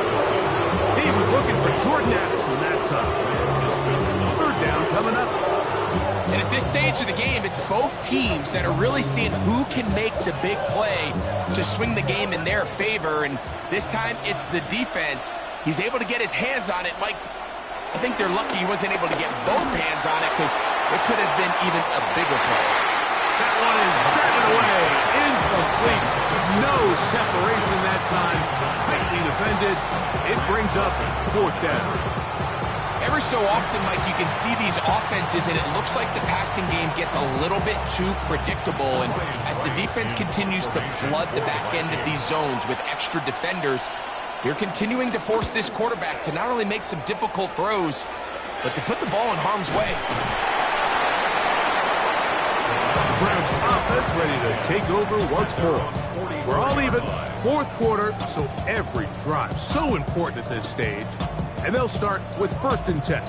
He was looking for Jordan Addison that time. 3rd down coming up. And at this stage of the game, it's both teams that are really seeing who can make the big play to swing the game in their favor. And this time, it's the defense. He's able to get his hands on it. Mike, I think they're lucky he wasn't able to get both hands on it because it could have been even a bigger play. That one is batted away. Incomplete. No separation that time. Tightly defended. It brings up 4th down. Every so often, Mike, you can see these offenses, and it looks like the passing game gets a little bit too predictable. And as the defense continues to flood the back end of these zones with extra defenders, they're continuing to force this quarterback to not only make some difficult throws, but to put the ball in harm's way. Browns offense ready to take over once more. We're all even. 4th quarter, so every drive so important at this stage. And they'll start with 1st and 10.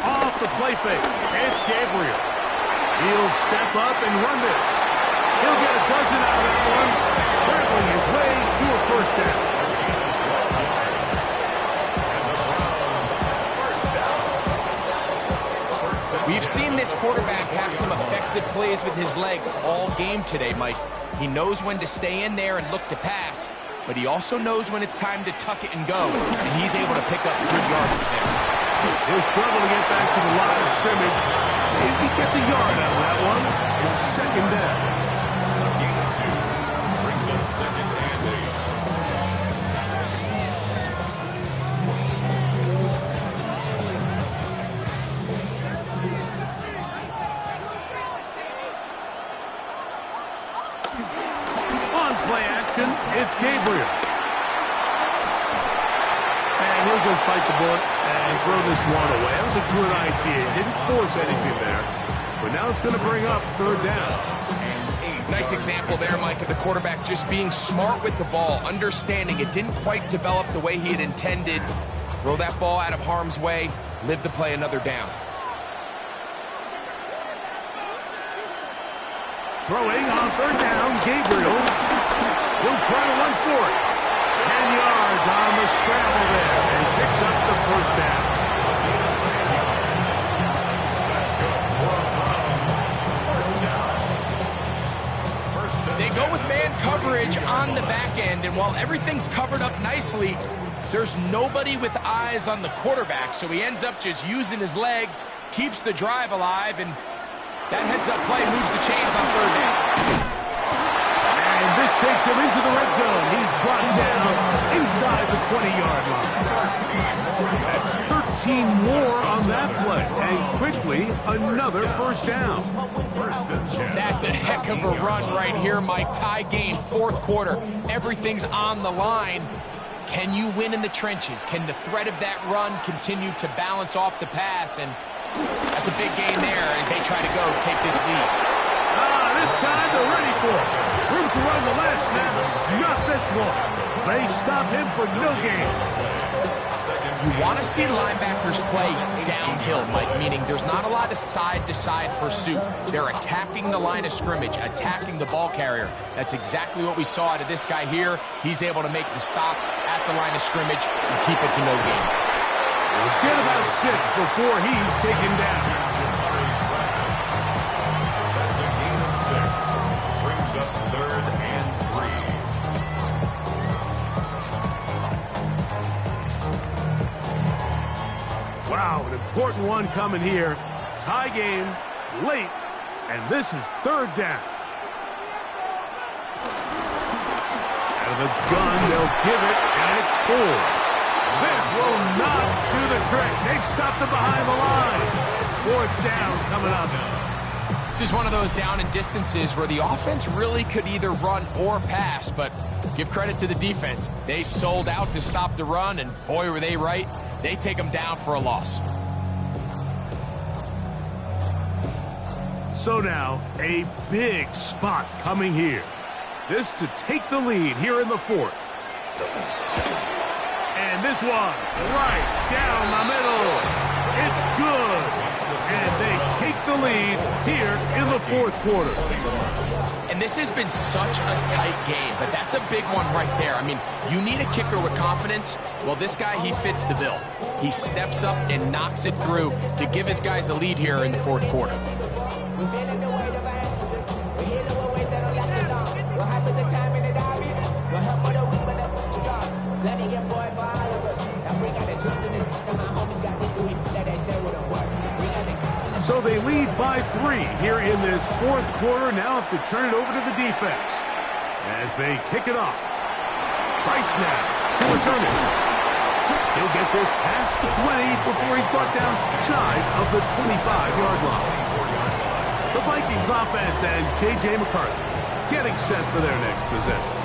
Off the play fake. It's Gabriel. He'll step up and run this. He'll get a dozen out of that one, scrambling his way to a 1st down. We've seen this quarterback have some effective plays with his legs all game today, Mike. He knows when to stay in there and look to pass, but he also knows when it's time to tuck it and go, and he's able to pick up good yardage there. He'll struggle to get back to the line of scrimmage. If he gets a yard out of that one, it's 2nd down. Gain of 2 brings up 2nd and 8. On play action. motion, it's Gabriel. And he'll just bite the bullet and throw this one away. That was a good idea. Didn't force anything there. But now it's going to bring up third down. Nice example there, Mike, of the quarterback just being smart with the ball, understanding it didn't quite develop the way he had intended. Throw that ball out of harm's way, live to play another down. Throwing on third down, Gabriel. He'll try to run for it. 10 yards on the scramble there, and picks up the first down. They go with man coverage on the back end, and while everything's covered up nicely, there's nobody with eyes on the quarterback, so he ends up just using his legs, keeps the drive alive, and that heads-up play moves the chains on third down. And this takes him into the red zone. He's brought down inside the 20-yard line. That's 13 more on that play, and quickly another first down. That's a heck of a run right here, Mike. Tie game, fourth quarter. Everything's on the line. Can you win in the trenches? Can the threat of that run continue to balance off the pass? And that's a big gain there as they try to go take this lead. This time they're ready for it. Room to run the last snap. Not this one. They stop him for no gain. You want to see linebackers play downhill, Mike, meaning there's not a lot of side-to-side pursuit. They're attacking the line of scrimmage, attacking the ball carrier. That's exactly what we saw out of this guy here. He's able to make the stop at the line of scrimmage and keep it to no gain. We'll get about 6 before he's taken down. That's a gain of 6. Brings up third and 3. Wow, an important one coming here. Tie game, late, and this is third down. Out of the gun, they'll give it, and it's full. This will not do the trick. They've stopped it behind the line. Fourth down coming up. This is one of those down and distances where the offense really could either run or pass, but give credit to the defense. They sold out to stop the run, and boy, were they right. They take them down for a loss. So now, a big spot coming here. This to take the lead here in the fourth. And this one, right down the middle. It's good. And they take the lead here in the fourth quarter. And this has been such a tight game, but that's a big one right there. I mean, you need a kicker with confidence. Well, this guy, he fits the bill. He steps up and knocks it through to give his guys a lead here in the fourth quarter. So they lead by 3 here in this fourth quarter. Now have to turn it over to the defense as they kick it off. Price now to return it. He'll get this past the 20 before he's brought down shy of the 25-yard line. The Vikings offense and J.J. McCarthy getting set for their next possession.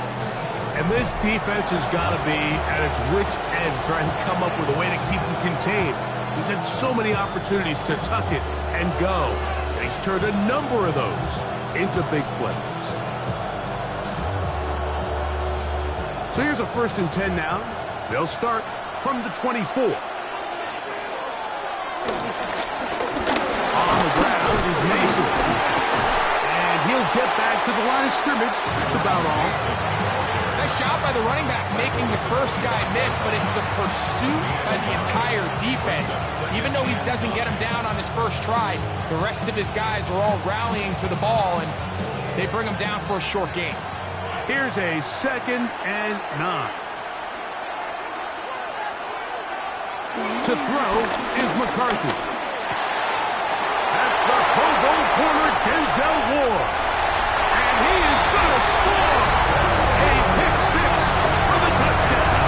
And this defense has got to be at its wits' end trying to come up with a way to keep him contained. He's had so many opportunities to tuck it and go. And he's turned a number of those into big plays. So here's a 1st and 10 now. They'll start from the 24. On the ground is Mason. And he'll get back to the line of scrimmage. That's about all. Nice job by the running back making the first guy miss, but it's the pursuit by the entire defense. Even though he doesn't get him down on his first try, the rest of his guys are all rallying to the ball, and they bring him down for a short gain. Here's a 2nd and 9. To throw is McCarthy. That's the Pro Bowl corner, Denzel Ward. And he is going to score. A pick 6 for the touchdown.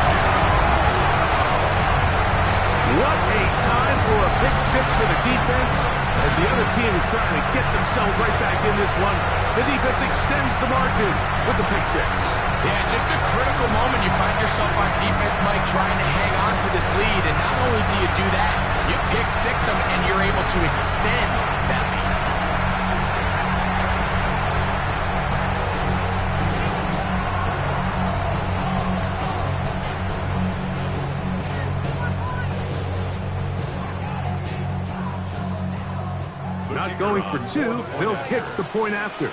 What a time for a pick 6 for the defense as the other team is trying to get themselves right back in this one. The defense extends the margin with the pick six. Yeah, just a critical moment. You find yourself on defense, Mike, trying to hang on to this lead. And not only do you do that, you pick six them, and you're able to extend that lead. Not going for two, they'll kick the point after.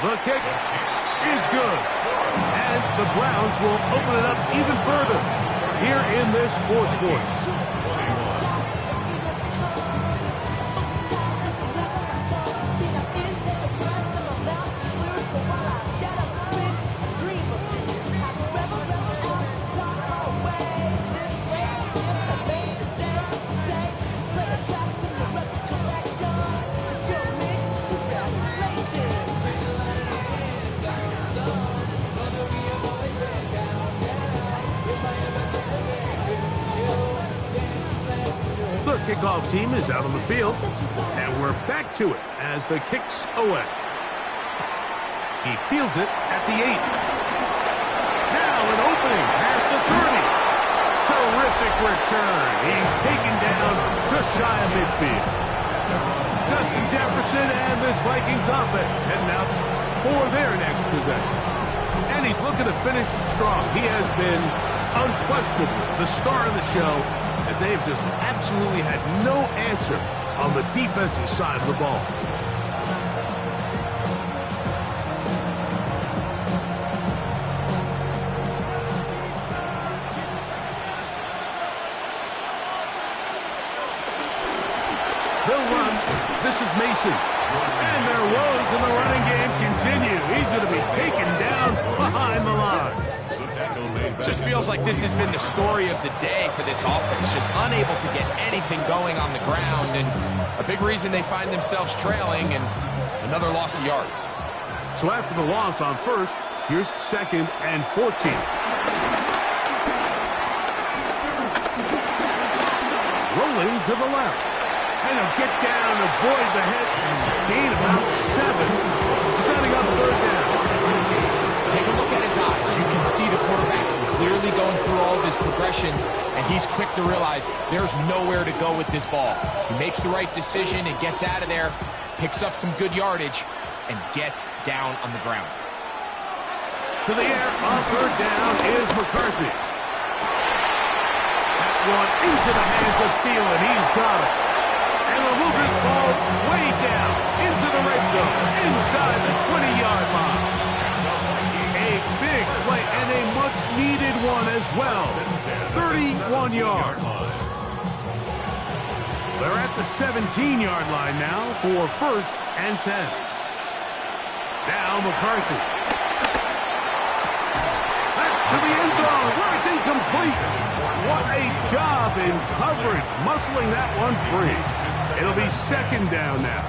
The kick is good. And the Browns will open it up even further here in this fourth quarter. Kickoff team is out on the field, and we're back to it as the kick's away. He fields it at the 8. Now an opening past the 30. Terrific return. He's taken down just shy of midfield. Justin Jefferson and this Vikings offense heading out for their next possession. And he's looking to finish strong. He has been unquestionably the star of the show, as they've just absolutely had no answer on the defensive side of the ball. They'll run. This is Mason. And their woes in the running game continue. He's going to be taken down behind the line. Just feels like this has been the story of the day for this offense. Just unable to get anything going on the ground. And a big reason they find themselves trailing, and another loss of yards. So after the loss on first, here's 2nd and 14. Rolling to the left. And he'll get down, avoid the hit, and gain about 7. Setting up 3rd down. Take a look at his eyes. You can see the quarterback clearly going through all of his progressions, and he's quick to realize there's nowhere to go with this ball. He makes the right decision and gets out of there, picks up some good yardage, and gets down on the ground. To the air on 3rd down is McCarthy. That one into the hands of Thielen. He's got it. And will move this ball way down into the red zone, inside the 20-yard line. A big play and a much-needed one as well. 31 yards. They're at the 17-yard line now for 1st and 10. Now McCarthy. That's to the end zone where it's incomplete. What a job in coverage, muscling that one free. It'll be 2nd down now.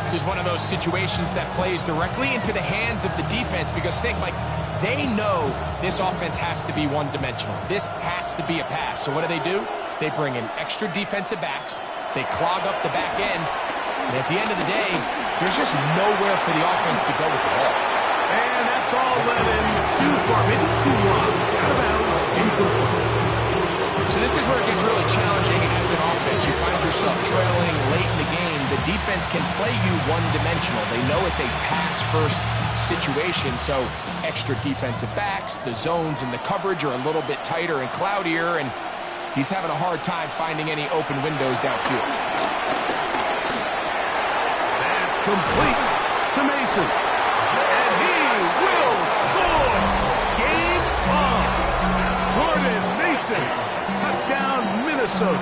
This is one of those situations that plays directly into the hands of the defense, because think, like, they know this offense has to be one-dimensional. This has to be a pass. So what do? They bring in extra defensive backs. They clog up the back end. And at the end of the day, there's just nowhere for the offense to go with the ball. And that ball led in too far, maybe too long. Out of bounds, incomplete. So this is where it gets really challenging as an offense. You find yourself trailing late in the game. The defense can play you one-dimensional. They know it's a pass-first situation, so extra defensive backs, the zones and the coverage are a little bit tighter and cloudier, and he's having a hard time finding any open windows downfield. That's complete to Mason. And he will score! Game on! Jordan Mason. Touchdown, Minnesota.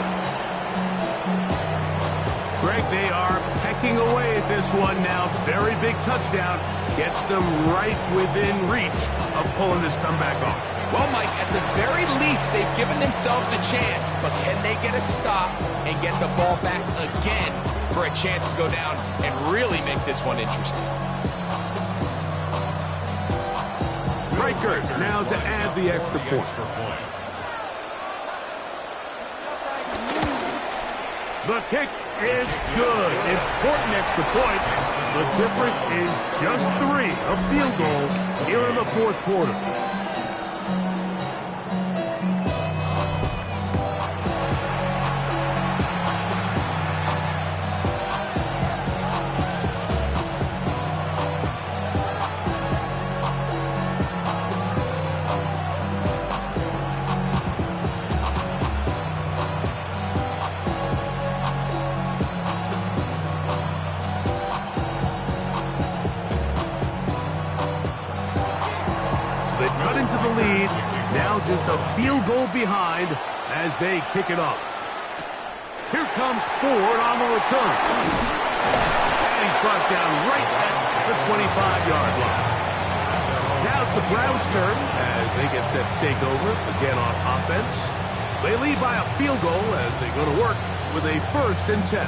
Greg, they are pecking away at this one now. Very big touchdown. Gets them right within reach of pulling this comeback off. Well, Mike, at the very least, they've given themselves a chance. But can they get a stop and get the ball back again for a chance to go down and really make this one interesting? Riker now to add the extra point. The kick is good. Important extra point. The difference is just 3 of field goals here in the fourth quarter. They've cut into the lead. Now just a field goal behind as they kick it off. Here comes Ford on the return. And he's brought down right at the 25-yard line. Now it's the Browns' turn as they get set to take over again on offense. They lead by a field goal as they go to work with a 1st and 10.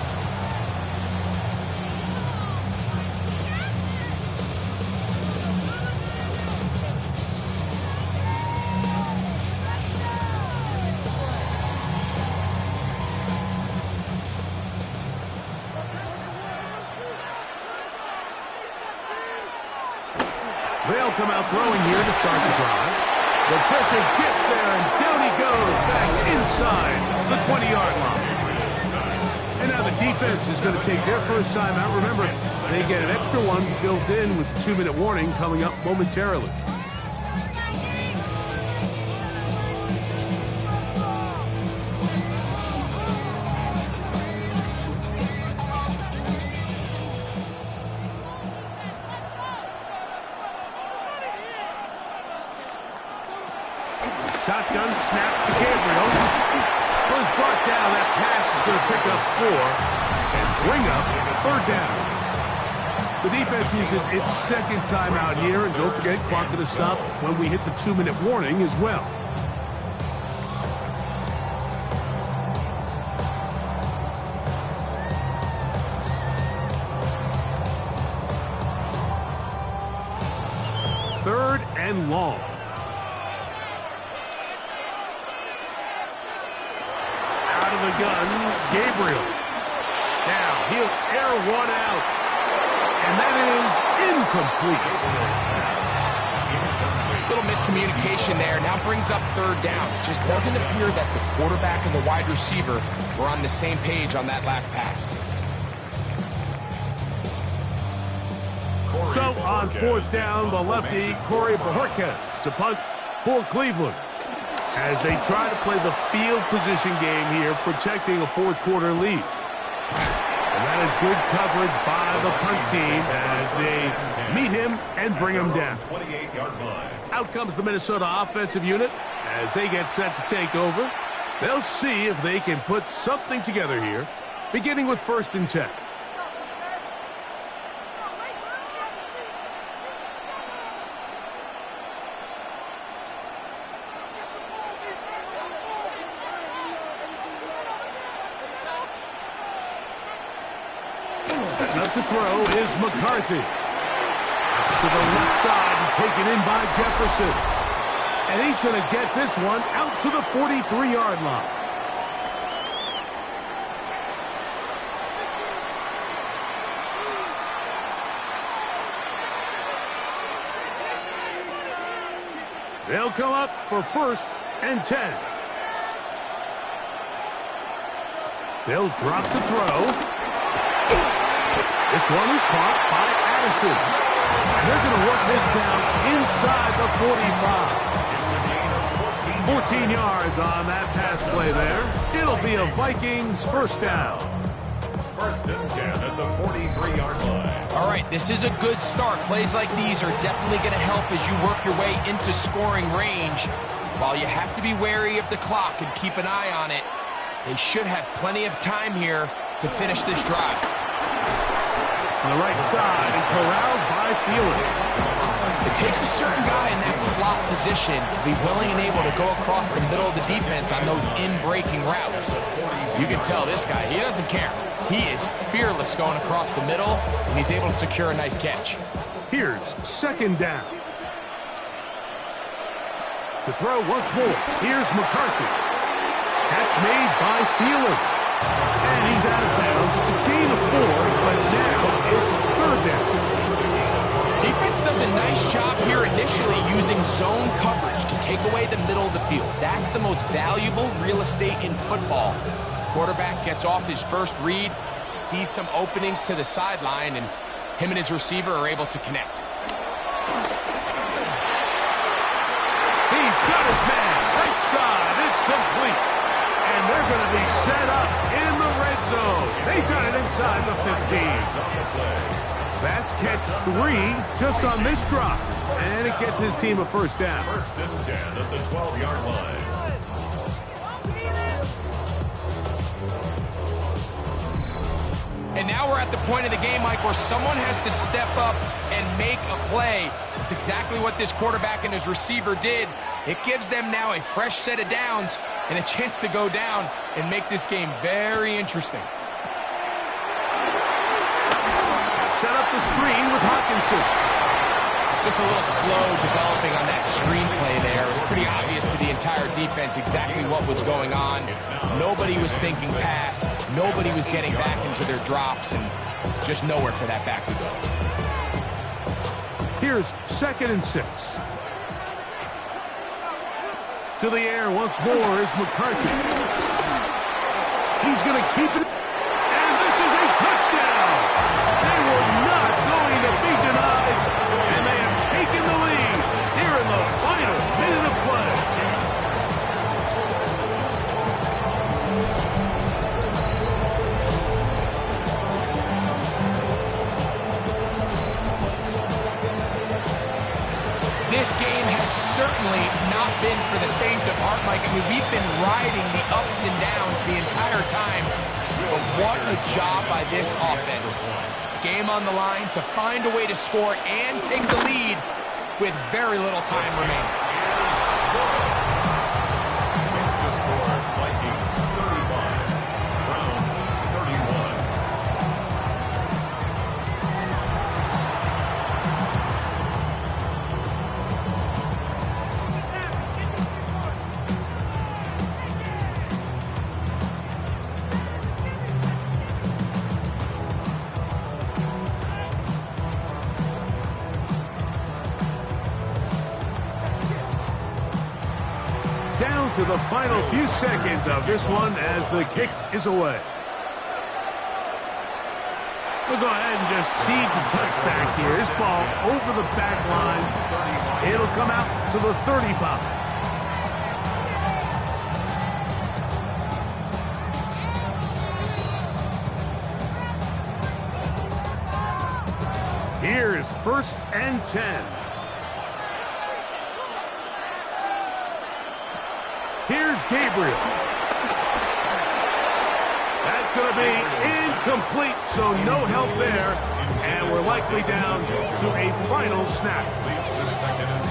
They'll come out throwing here to start the drive. The pressure gets there, and down he goes back inside the 20-yard line. And now the defense is going to take their first time out. Remember, they get an extra one built in with the 2-minute warning coming up momentarily. Shotgun snaps to Gabriel. Was brought down. That pass is going to pick up 4 and bring up 3rd down. The defense uses its 2nd timeout here. And don't forget, clock going to stop when we hit the 2-minute warning as well. Third and long. The gun, Gabriel. Now he'll air one out, and that is incomplete. Little miscommunication there. Now brings up 3rd down. Just doesn't appear that the quarterback and the wide receiver were on the same page on that last pass. So on 4th down, the lefty Corey Bojorquez to punt for Cleveland, as they try to play the field position game here, protecting a fourth quarter lead. And that is good coverage by the punt team as they meet him and bring him down. Out comes the Minnesota offensive unit as they get set to take over. They'll see if they can put something together here, beginning with 1st and 10. Up to throw is McCarthy. That's to the left side and taken in by Jefferson. And he's going to get this one out to the 43-yard line. They'll come up for 1st and 10. They'll drop to throw. This one is caught by Addison. And they're going to work this down inside the 45. 14 yards on that pass play there. It'll be a Vikings 1st down. 1st and 10 at the 43-yard line. All right, this is a good start. Plays like these are definitely going to help as you work your way into scoring range. While you have to be wary of the clock and keep an eye on it, they should have plenty of time here to finish this drive. On the right side and corralled by Thielen. It takes a certain guy in that slot position to be willing and able to go across the middle of the defense on those in-breaking routes. You can tell this guy, he doesn't care. He is fearless going across the middle, and he's able to secure a nice catch. Here's 2nd down. To throw once more, here's McCarthy. Catch made by Thielen. And he's out of bounds. It's a gain of 4, but now it's 3rd down. Defense does a nice job here initially using zone coverage to take away the middle of the field. That's the most valuable real estate in football. Quarterback gets off his first read, sees some openings to the sideline, and him and his receiver are able to connect. He's got his man. Right side. It's complete. And they're going to be set up in the red zone. They've got it inside the 15. That's catch 3 just on this drop. And it gets his team a first down. 1st and 10 at the 12-yard line. And now we're at the point of the game, Mike, where someone has to step up and make a play. That's exactly what this quarterback and his receiver did. It gives them now a fresh set of downs and a chance to go down and make this game very interesting. Set up the screen with Hawkinson. Just a little slow developing on that screenplay there. It was pretty obvious to the entire defense exactly what was going on. Nobody was thinking pass. Nobody was getting back into their drops, and just nowhere for that back to go. Here's 2nd and 6. To the air once more is McCarthy. He's going to keep it. And this is a touchdown. They were not going to be denied. And they have taken the lead here in the final minute of play. This game has certainly not been for the faint of heart, Mike. I mean, we've been riding the ups and downs the entire time. But what a job by this offense. Game on the line to find a way to score and take the lead with very little time remaining. Makes the score Vikings 35, Browns 31. Down to the final few seconds of this one as the kick is away. We'll go ahead and just seed the touchback here. This ball over the back line. It'll come out to the 35. Here's 1st and 10. Here's Gabriel. That's going to be incomplete, so no help there. And we're likely down to a final snap.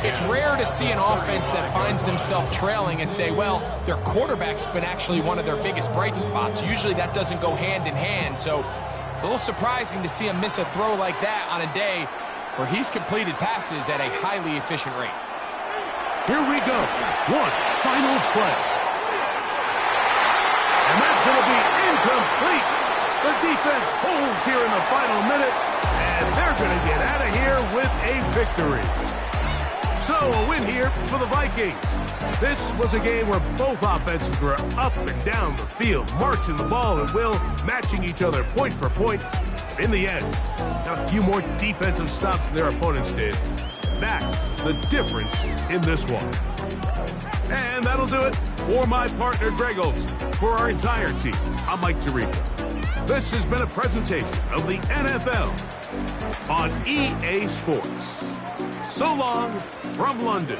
It's rare to see an offense that finds themselves trailing and say, well, their quarterback's been actually one of their biggest bright spots. Usually that doesn't go hand in hand, so it's a little surprising to see him miss a throw like that on a day where he's completed passes at a highly efficient rate. Here we go. One final play. And that's going to be incomplete. The defense holds here in the final minute, and they're going to get out of here with a victory. So a win here for the Vikings. This was a game where both offenses were up and down the field, marching the ball at will, matching each other point for point. In the end, a few more defensive stops than their opponents did. That's the difference in this one. And that'll do it for my partner, Greg Olson. For our entire team, I'm Mike Tirico. This has been a presentation of the NFL on EA Sports. So long from London.